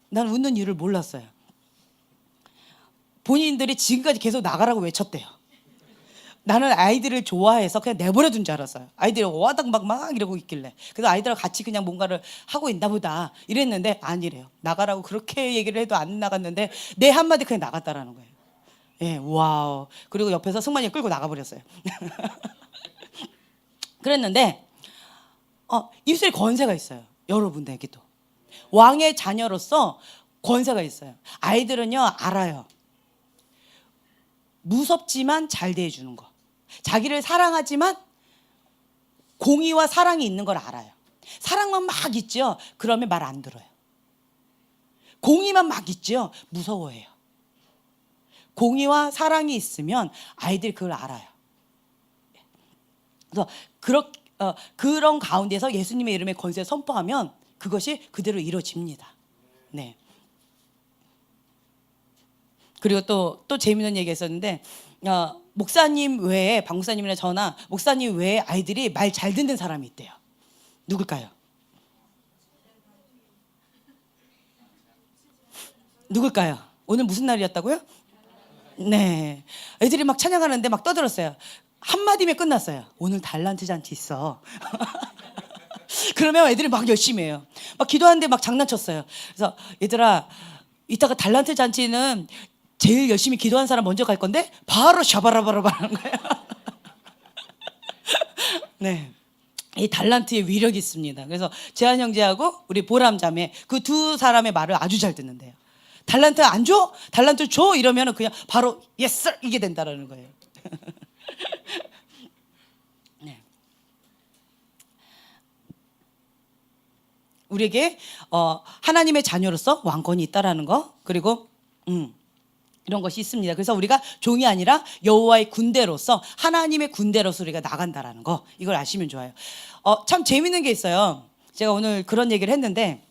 난 웃는 이유를 몰랐어요. 본인들이 지금까지 계속 나가라고 외쳤대요. 나는 아이들을 좋아해서 그냥 내버려 둔 줄 알았어요. 아이들이 와닥 막 이러고 있길래. 그래서 아이들하고 같이 그냥 뭔가를 하고 있나 보다 이랬는데 아니래요. 나가라고 그렇게 얘기를 해도 안 나갔는데 내 한마디 그냥 나갔다라는 거예요. 예, 와우. 그리고 옆에서 승만이 끌고 나가버렸어요. 그랬는데 입술에 권세가 있어요. 여러분들에게도. 왕의 자녀로서 권세가 있어요. 아이들은요 알아요. 무섭지만 잘 대해주는 거. 자기를 사랑하지만 공의와 사랑이 있는 걸 알아요. 사랑만 막 있죠. 그러면 말 안 들어요. 공의만 막 있죠. 무서워해요. 공의와 사랑이 있으면 아이들이 그걸 알아요. 그래서 그런 가운데서 예수님의 이름의 권세를 선포하면 그것이 그대로 이루어집니다. 네. 그리고 또 재미있는 얘기가 있었는데 목사님 외에 박목사님이나 저나 목사님 외에 아이들이 말 잘 듣는 사람이 있대요. 누굴까요? 누굴까요? 오늘 무슨 날이었다고요? 네. 애들이 막 찬양하는데 막 떠들었어요. 한마디면 끝났어요. 오늘 달란트 잔치 있어. 그러면 애들이 막 열심히 해요. 막 기도하는데 막 장난쳤어요. 그래서 얘들아 이따가 달란트 잔치는 제일 열심히 기도한 사람 먼저 갈 건데 바로 샤바라바라바 하는 거예요. 네. 이 달란트의 위력이 있습니다. 그래서 재한 형제하고 우리 보람 자매 그 두 사람의 말을 아주 잘 듣는데요. 달란트 안 줘? 달란트 줘? 이러면 그냥 바로 yes sir 이게 된다라는 거예요. 네. 우리에게 하나님의 자녀로서 왕권이 있다라는 거 그리고 이런 것이 있습니다. 그래서 우리가 종이 아니라 여호와의 군대로서 하나님의 군대로서 우리가 나간다라는 거 이걸 아시면 좋아요. 참 재밌는 게 있어요. 제가 오늘 그런 얘기를 했는데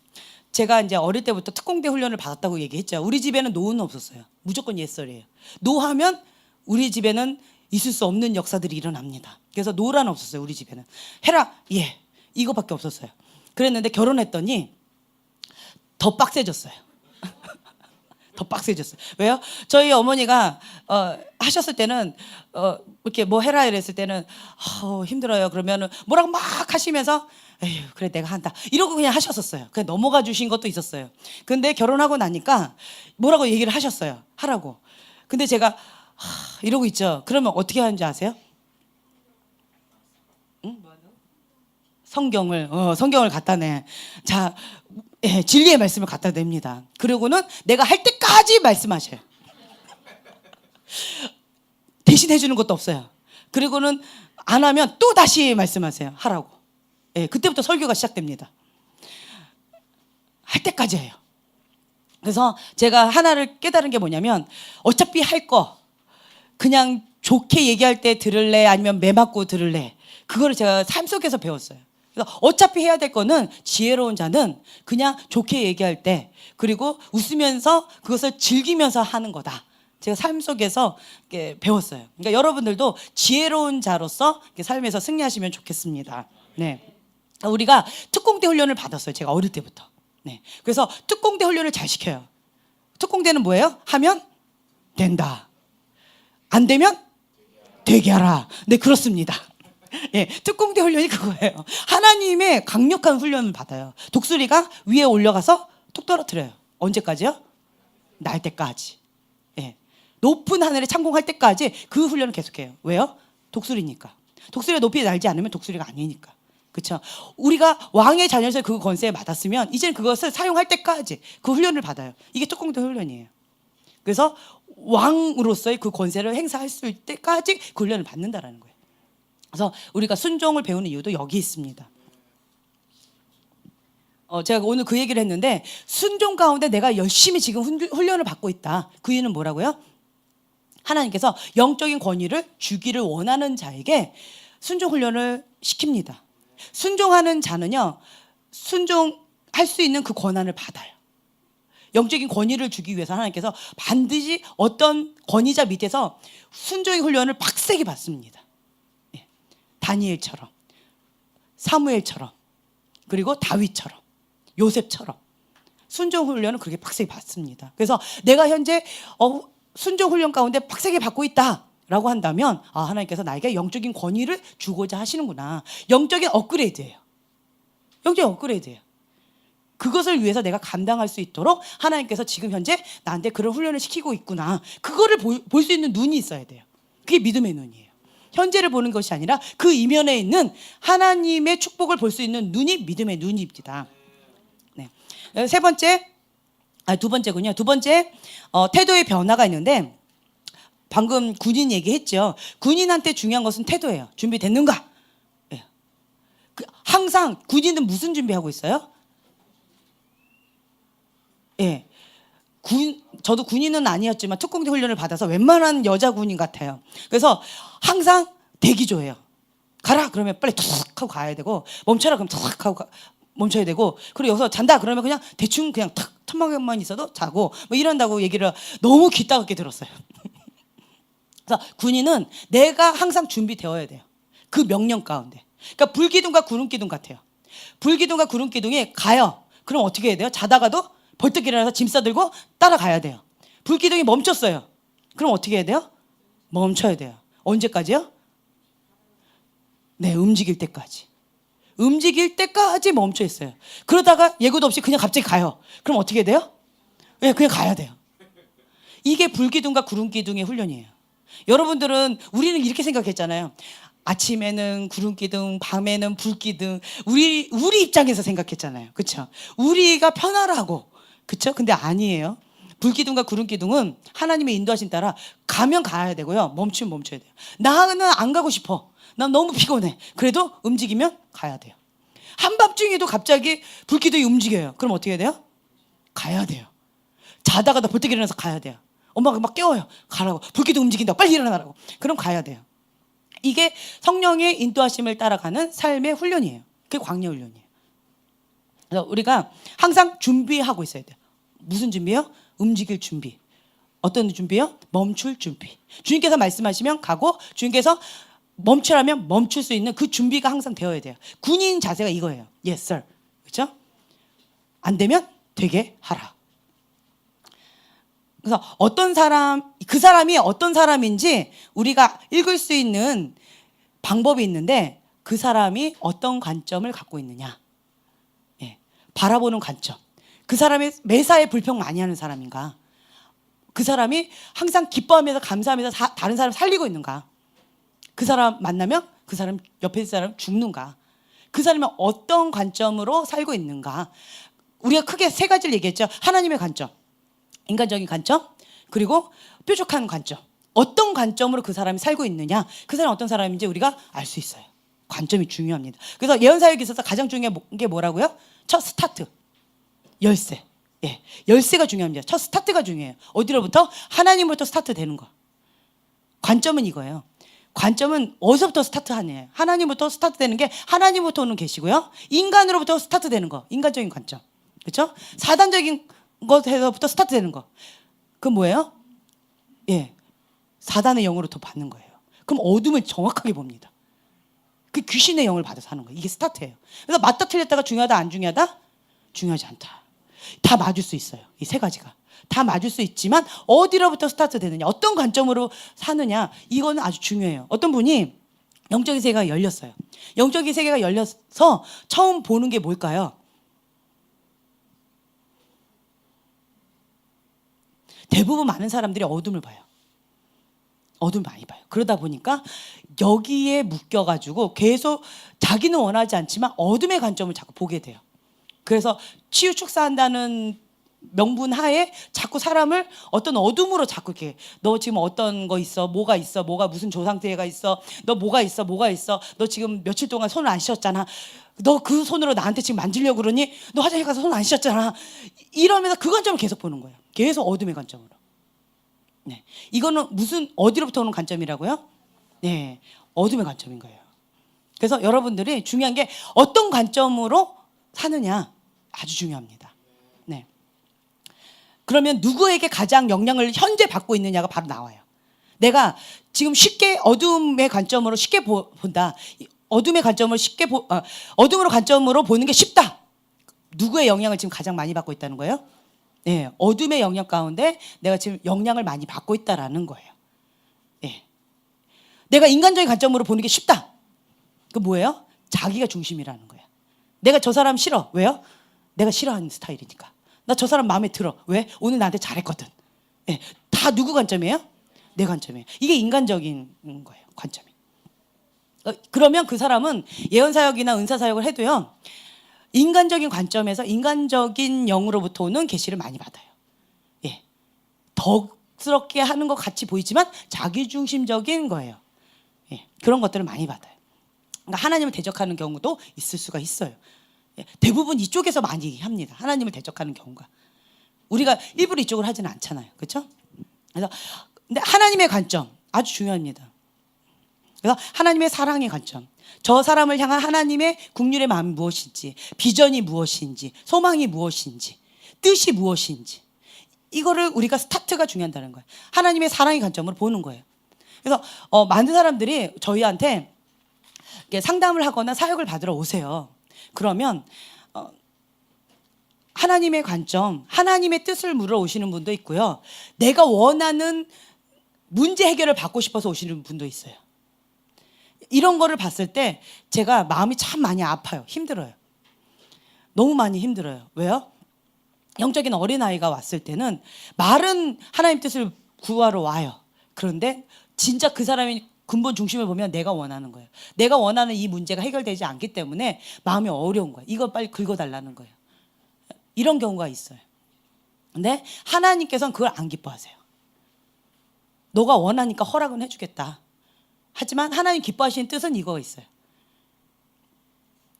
제가 이제 어릴 때부터 특공대 훈련을 받았다고 얘기했죠. 우리 집에는 노는 없었어요. 무조건 예썰이에요. 노하면 우리 집에는 있을 수 없는 역사들이 일어납니다. 그래서 노란 없었어요. 우리 집에는 해라 예 이거밖에 없었어요. 그랬는데 결혼했더니 더 빡세졌어요. 더 빡세졌어요. 왜요? 저희 어머니가 하셨을 때는 이렇게 뭐 해라 이랬을 때는 힘들어요. 그러면은 뭐라고 막 하시면서 에휴 그래 내가 한다 이러고 그냥 하셨었어요. 그냥 넘어가 주신 것도 있었어요. 근데 결혼하고 나니까 뭐라고 얘기를 하셨어요. 하라고. 근데 제가 이러고 있죠. 그러면 어떻게 하는지 아세요? 응? 성경을 갖다 내. 자, 진리의 말씀을 갖다 냅니다. 그리고는 내가 할 때까지 말씀하셔요. 대신 해주는 것도 없어요. 그리고는 안 하면 또 다시 말씀하세요. 하라고. 그때부터 설교가 시작됩니다. 할 때까지 해요. 그래서 제가 하나를 깨달은 게 뭐냐면 어차피 할 거 그냥 좋게 얘기할 때 들을래 아니면 매 맞고 들을래 그거를 제가 삶 속에서 배웠어요. 그래서 어차피 해야 될 거는 지혜로운 자는 그냥 좋게 얘기할 때 그리고 웃으면서 그것을 즐기면서 하는 거다. 제가 삶 속에서 배웠어요. 그러니까 여러분들도 지혜로운 자로서 삶에서 승리하시면 좋겠습니다. 네. 우리가 특공대 훈련을 받았어요. 제가 어릴 때부터. 네. 그래서 특공대 훈련을 잘 시켜요. 특공대는 뭐예요? 하면 된다. 안 되면 되게 하라. 네, 그렇습니다. 특공대 훈련이 그거예요. 하나님의 강력한 훈련을 받아요. 독수리가 위에 올라가서 톡 떨어뜨려요. 언제까지요? 날 때까지. 높은 하늘에 창공할 때까지 그 훈련을 계속해요. 왜요? 독수리니까. 독수리가 높이 날지 않으면 독수리가 아니니까. 그렇죠? 우리가 왕의 자녀에서 그 권세에 받았으면 이제는 그것을 사용할 때까지 그 훈련을 받아요. 이게 특공대 훈련이에요. 그래서 왕으로서의 그 권세를 행사할 수 있을 때까지 그 훈련을 받는다라는 거예요. 그래서 우리가 순종을 배우는 이유도 여기 있습니다. 제가 오늘 그 얘기를 했는데 순종 가운데 내가 열심히 지금 훈련을 받고 있다. 그 이유는 뭐라고요? 하나님께서 영적인 권위를 주기를 원하는 자에게 순종 훈련을 시킵니다. 순종하는 자는요, 순종할 수 있는 그 권한을 받아요. 영적인 권위를 주기 위해서 하나님께서 반드시 어떤 권위자 밑에서 순종의 훈련을 빡세게 받습니다. 다니엘처럼, 사무엘처럼, 그리고 다윗처럼, 요셉처럼 순종 훈련을 그렇게 빡세게 받습니다. 그래서 내가 현재 순종 훈련 가운데 빡세게 받고 있다라고 한다면 하나님께서 나에게 영적인 권위를 주고자 하시는구나. 영적인 업그레이드예요. 영적인 업그레이드예요. 그것을 위해서 내가 감당할 수 있도록 하나님께서 지금 현재 나한테 그런 훈련을 시키고 있구나. 그거를 볼 수 있는 눈이 있어야 돼요. 그게 믿음의 눈이에요. 현재를 보는 것이 아니라 그 이면에 있는 하나님의 축복을 볼 수 있는 눈이 믿음의 눈입니다. 네. 두 번째군요. 두 번째, 태도의 변화가 있는데, 방금 군인 얘기했죠. 군인한테 중요한 것은 태도예요. 준비됐는가? 네. 항상 군인은 무슨 준비하고 있어요? 저도 군인은 아니었지만 특공대 훈련을 받아서 웬만한 여자 군인 같아요. 그래서 항상 대기조예요. 가라 그러면 빨리 툭 하고 가야 되고, 멈춰라 그러면 툭 하고 멈춰야 되고, 그리고 여기서 잔다 그러면 그냥 대충 그냥 탁 천막에만 있어도 자고 뭐 이런다고 얘기를 너무 귀 따갑게 들었어요. 그래서 군인은 내가 항상 준비되어야 돼요. 그 명령 가운데. 그러니까 불기둥과 구름기둥 같아요. 불기둥과 구름기둥이 가요. 그럼 어떻게 해야 돼요? 자다가도 벌떡 일어나서 짐 싸들고 따라가야 돼요. 불기둥이 멈췄어요. 그럼 어떻게 해야 돼요? 멈춰야 돼요. 언제까지요? 네, 움직일 때까지. 움직일 때까지 멈춰 있어요. 그러다가 예고도 없이 그냥 갑자기 가요. 그럼 어떻게 해야 돼요? 네, 그냥 가야 돼요. 이게 불기둥과 구름기둥의 훈련이에요. 여러분들은, 우리는 이렇게 생각했잖아요. 아침에는 구름기둥, 밤에는 불기둥. 우리 입장에서 생각했잖아요. 그렇죠? 우리가 편하라고. 그렇죠? 근데 아니에요. 불기둥과 구름기둥은 하나님의 인도하신 따라 가면 가야 되고요. 멈추면 멈춰야 돼요. 나는 안 가고 싶어. 난 너무 피곤해. 그래도 움직이면 가야 돼요. 한밤중에도 갑자기 불기둥이 움직여요. 그럼 어떻게 해야 돼요? 가야 돼요. 자다가도 벌떡 일어나서 가야 돼요. 엄마가 막 깨워요. 가라고. 불기둥 움직인다. 빨리 일어나라고. 그럼 가야 돼요. 이게 성령의 인도하심을 따라가는 삶의 훈련이에요. 그게 광야 훈련이에요. 그래서 우리가 항상 준비하고 있어야 돼요. 무슨 준비요? 움직일 준비. 어떤 준비요? 멈출 준비. 주님께서 말씀하시면 가고, 주님께서 멈추라면 멈출 수 있는 그 준비가 항상 되어야 돼요. 군인 자세가 이거예요. Yes, sir. 그렇죠? 안 되면 되게 하라. 그래서 어떤 사람, 그 사람이 어떤 사람인지 우리가 읽을 수 있는 방법이 있는데 그 사람이 어떤 관점을 갖고 있느냐. 예, 바라보는 관점. 그 사람이 매사에 불평 많이 하는 사람인가? 그 사람이 항상 기뻐하면서 감사하면서 다른 사람 살리고 있는가? 그 사람 만나면 그 사람 옆에 있는 사람 죽는가? 그 사람이 어떤 관점으로 살고 있는가? 우리가 크게 세 가지를 얘기했죠. 하나님의 관점, 인간적인 관점, 그리고 뾰족한 관점. 어떤 관점으로 그 사람이 살고 있느냐, 그 사람이 어떤 사람인지 우리가 알 수 있어요. 관점이 중요합니다. 그래서 예언사역에 있어서 가장 중요한 게 뭐라고요? 첫 스타트, 열쇠. 예, 열쇠가 중요합니다. 첫 스타트가 중요해요. 어디로부터? 하나님으로부터 스타트 되는 거. 관점은 이거예요. 관점은 어디서부터 스타트하냐. 하나님부터 스타트 되는 게 하나님부터 오는 계시고요. 인간으로부터 스타트 되는 거. 인간적인 관점. 그렇죠? 사단적인 것에서부터 스타트 되는 거. 그건 뭐예요? 예, 사단의 영으로부터 받는 거예요. 그럼 어둠을 정확하게 봅니다. 그 귀신의 영을 받아서 하는 거예요. 이게 스타트예요. 그래서 맞다 틀렸다가 중요하다 안 중요하다? 중요하지 않다. 다 맞을 수 있어요. 이 세 가지가. 다 맞을 수 있지만 어디로부터 스타트 되느냐, 어떤 관점으로 사느냐, 이거는 아주 중요해요. 어떤 분이 영적인 세계가 열렸어요. 영적인 세계가 열려서 처음 보는 게 뭘까요? 대부분 많은 사람들이 어둠을 봐요. 어둠을 많이 봐요. 그러다 보니까 여기에 묶여가지고 계속 자기는 원하지 않지만 어둠의 관점을 자꾸 보게 돼요. 그래서 치유 축사한다는 명분 하에 자꾸 사람을 어떤 어둠으로 자꾸 이렇게, 너 지금 어떤 거 있어? 뭐가 있어? 뭐가 무슨 조상태가 있어? 너 뭐가 있어? 뭐가 있어? 너 지금 며칠 동안 손을 안 씻었잖아. 너 그 손으로 나한테 지금 만지려고 그러니? 너 화장실 가서 손 안 씻었잖아. 이러면서 그 관점을 계속 보는 거예요. 계속 어둠의 관점으로. 네, 이거는 무슨 어디로부터 오는 관점이라고요? 네, 어둠의 관점인 거예요. 그래서 여러분들이 중요한 게 어떤 관점으로 사느냐 아주 중요합니다. 네. 그러면 누구에게 가장 영향을 현재 받고 있느냐가 바로 나와요. 내가 지금 쉽게 어둠의 관점으로 쉽게 본다. 어둠의 관점을 어둠으로 관점으로 보는 게 쉽다. 누구의 영향을 지금 가장 많이 받고 있다는 거예요? 네, 어둠의 영향 가운데 내가 지금 영향을 많이 받고 있다라는 거예요. 네. 내가 인간적인 관점으로 보는 게 쉽다. 그 뭐예요? 자기가 중심이라는 거예요. 내가 저 사람 싫어. 왜요? 내가 싫어하는 스타일이니까. 나 저 사람 마음에 들어. 왜? 오늘 나한테 잘했거든. 네. 다 누구 관점이에요? 내 관점이에요. 이게 인간적인 거예요. 관점이. 그러면 그 사람은 예언사역이나 은사사역을 해도요, 인간적인 관점에서 인간적인 영으로부터 오는 계시를 많이 받아요. 예, 덕스럽게 하는 것 같이 보이지만 자기중심적인 거예요. 예, 그런 것들을 많이 받아요. 그러니까 하나님을 대적하는 경우도 있을 수가 있어요. 예, 대부분 이쪽에서 많이 합니다. 하나님을 대적하는 경우가. 우리가 일부러 이쪽을 하지는 않잖아요. 그렇죠? 그래서 근데 하나님의 관점 아주 중요합니다. 그래서 하나님의 사랑의 관점, 저 사람을 향한 하나님의 국률의 마음이 무엇인지, 비전이 무엇인지, 소망이 무엇인지, 뜻이 무엇인지, 이거를 우리가 스타트가 중요하다는 거예요. 하나님의 사랑의 관점으로 보는 거예요. 그래서 많은 사람들이 저희한테 상담을 하거나 사역을 받으러 오세요. 그러면 하나님의 관점, 하나님의 뜻을 물어오시는 분도 있고요, 내가 원하는 문제 해결을 받고 싶어서 오시는 분도 있어요. 이런 거를 봤을 때 제가 마음이 참 많이 아파요. 힘들어요. 너무 많이 힘들어요. 왜요? 영적인 어린아이가 왔을 때는 말은 하나님 뜻을 구하러 와요. 그런데 진짜 그 사람이 근본 중심을 보면 내가 원하는 거예요. 내가 원하는 이 문제가 해결되지 않기 때문에 마음이 어려운 거예요. 이거 빨리 긁어달라는 거예요. 이런 경우가 있어요. 근데 하나님께서는 그걸 안 기뻐하세요. 너가 원하니까 허락은 해주겠다. 하지만 하나님 기뻐하시는 뜻은 이거가 있어요.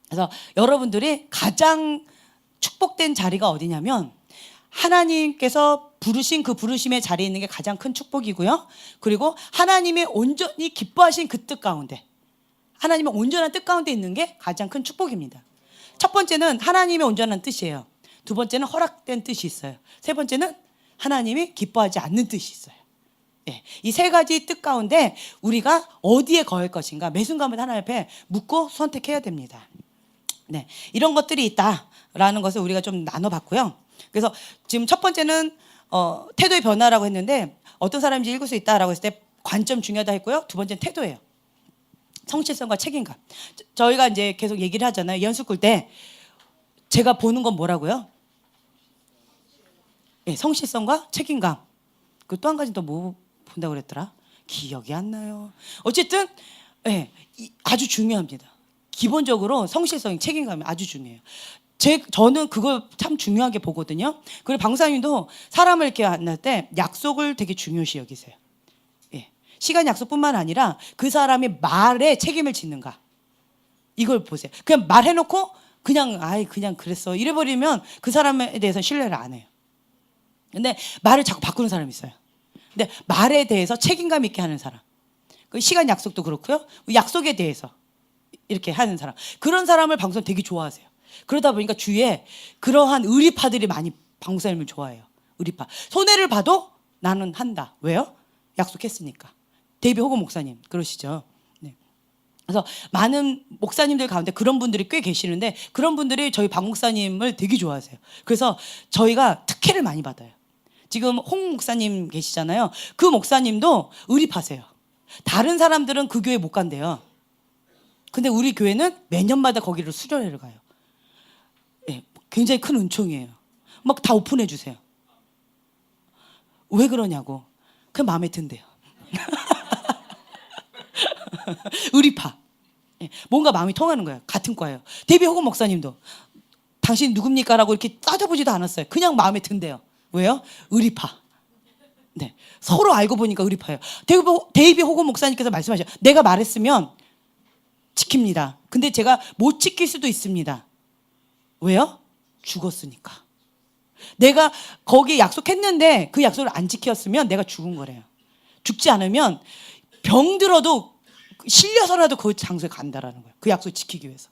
그래서 여러분들이 가장 축복된 자리가 어디냐면 하나님께서 부르신 그 부르심의 자리에 있는 게 가장 큰 축복이고요. 그리고 하나님의 온전히 기뻐하신 그 뜻 가운데, 하나님의 온전한 뜻 가운데 있는 게 가장 큰 축복입니다. 첫 번째는 하나님의 온전한 뜻이에요. 두 번째는 허락된 뜻이 있어요. 세 번째는 하나님이 기뻐하지 않는 뜻이 있어요. 네, 이 세 가지 뜻 가운데 우리가 어디에 거할 것인가 매 순간마다 하나님 앞에 묻고 선택해야 됩니다. 네, 이런 것들이 있다라는 것을 우리가 좀 나눠봤고요. 그래서 지금 첫 번째는 태도의 변화라고 했는데 어떤 사람인지 읽을 수 있다라고 했을 때 관점 중요하다 했고요. 두 번째는 태도예요. 성실성과 책임감. 저희가 이제 계속 얘기를 하잖아요. 연습 때 제가 보는 건 뭐라고요? 예, 성실성과 책임감. 그 또 한 가지 또 뭐 본다고 그랬더라? 기억이 안 나요. 어쨌든 예, 아주 중요합니다. 기본적으로 성실성, 책임감이 아주 중요해요. 저는 그걸 참 중요하게 보거든요. 그리고 방사님도 사람을 이렇게 만날 때 약속을 되게 중요시 여기세요. 예, 시간 약속뿐만 아니라 그 사람의 말에 책임을 짓는가. 이걸 보세요. 그냥 말해놓고 그냥 그냥 그랬어 이래버리면 그 사람에 대해서 신뢰를 안 해요. 근데 말을 자꾸 바꾸는 사람이 있어요. 근데 말에 대해서 책임감 있게 하는 사람. 그 시간 약속도 그렇고요. 약속에 대해서 이렇게 하는 사람. 그런 사람을 방송 되게 좋아하세요. 그러다 보니까 주위에 그러한 의리파들이 많이 방송사님을 좋아해요. 의리파. 손해를 봐도 나는 한다. 왜요? 약속했으니까. 데이비 호거 목사님 그러시죠. 네. 그래서 많은 목사님들 가운데 그런 분들이 꽤 계시는데 그런 분들이 저희 박 목사님을 되게 좋아하세요. 그래서 저희가 특혜를 많이 받아요. 지금 홍 목사님 계시잖아요. 그 목사님도 의리파세요. 다른 사람들은 그 교회 못 간대요. 근데 우리 교회는 매년마다 거기를 수련회를 가요. 네, 굉장히 큰 은총이에요. 막 다 오픈해 주세요. 왜 그러냐고. 그냥 마음에 든대요. 의리파. 네, 뭔가 마음이 통하는 거예요. 같은 과예요. 데이비 호건 목사님도 당신 누굽니까? 라고 이렇게 따져보지도 않았어요. 그냥 마음에 든대요. 왜요? 의리파. 네, 서로 알고 보니까 의리파예요. 데이비 호건 목사님께서 말씀하셔요. 내가 말했으면 지킵니다. 근데 제가 못 지킬 수도 있습니다. 왜요? 죽었으니까. 내가 거기 약속했는데 그 약속을 안 지켰으면 내가 죽은 거래요. 죽지 않으면 병들어도 실려서라도 그 장소에 간다라는 거예요. 그 약속 지키기 위해서.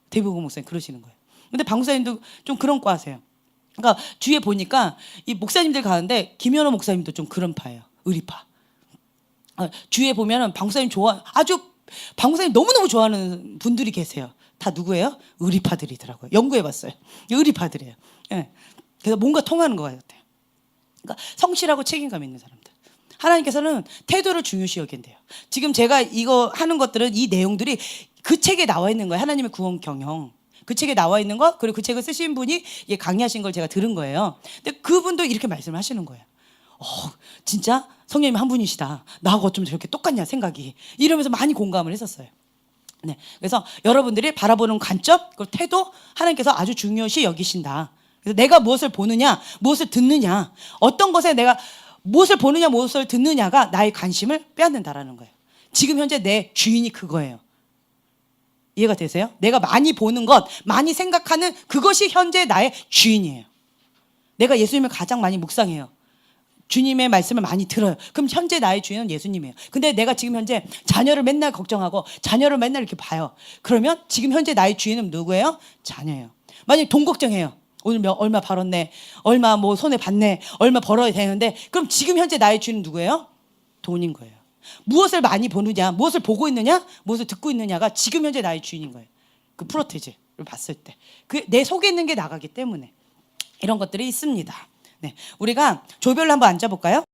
데이비 호건 목사님 그러시는 거예요. 근데 박 목사님도 좀 그런 과세요. 그러니까 주위에 보니까 이 목사님들 가는데 김현호 목사님도 좀 그런 파예요. 의리파. 주위에 보면은 박 목사님 박 목사님 너무너무 좋아하는 분들이 계세요. 다 누구예요? 의리파들이더라고요. 연구해봤어요. 의리파들이에요. 예. 그래서 뭔가 통하는 것 같아요. 그러니까 성실하고 책임감 있는 사람들. 하나님께서는 태도를 중요시 여긴대요. 지금 제가 이거 하는 것들은 이 내용들이 그 책에 나와 있는 거예요. 하나님의 구원 경영. 그 책에 나와 있는 거 그리고 그 책을 쓰신 분이 강의하신 걸 제가 들은 거예요. 근데 그분도 이렇게 말씀을 하시는 거예요. 진짜 성령님 한 분이시다. 나하고 어쩜 저렇게 똑같냐 생각이. 이러면서 많이 공감을 했었어요. 네, 그래서 여러분들이 바라보는 관점 그리고 태도 하나님께서 아주 중요시 여기신다. 그래서 내가 무엇을 보느냐 무엇을 듣느냐 어떤 것에 내가 무엇을 보느냐 무엇을 듣느냐가 나의 관심을 빼앗는다라는 거예요. 지금 현재 내 주인이 그거예요. 이해가 되세요? 내가 많이 보는 것, 많이 생각하는 그것이 현재 나의 주인이에요. 내가 예수님을 가장 많이 묵상해요. 주님의 말씀을 많이 들어요. 그럼 현재 나의 주인은 예수님이에요. 근데 내가 지금 현재 자녀를 맨날 걱정하고 자녀를 맨날 이렇게 봐요. 그러면 지금 현재 나의 주인은 누구예요? 자녀예요. 만약에 돈 걱정해요. 오늘 얼마 벌었네. 얼마 뭐 손에 받네. 얼마 벌어야 되는데 그럼 지금 현재 나의 주인은 누구예요? 돈인 거예요. 무엇을 많이 보느냐, 무엇을 보고 있느냐, 무엇을 듣고 있느냐가 지금 현재 나의 주인인 거예요. 그 프로테이즈를 봤을 때. 내 속에 있는 게 나가기 때문에 이런 것들이 있습니다. 네, 우리가 조별로 한번 앉아볼까요?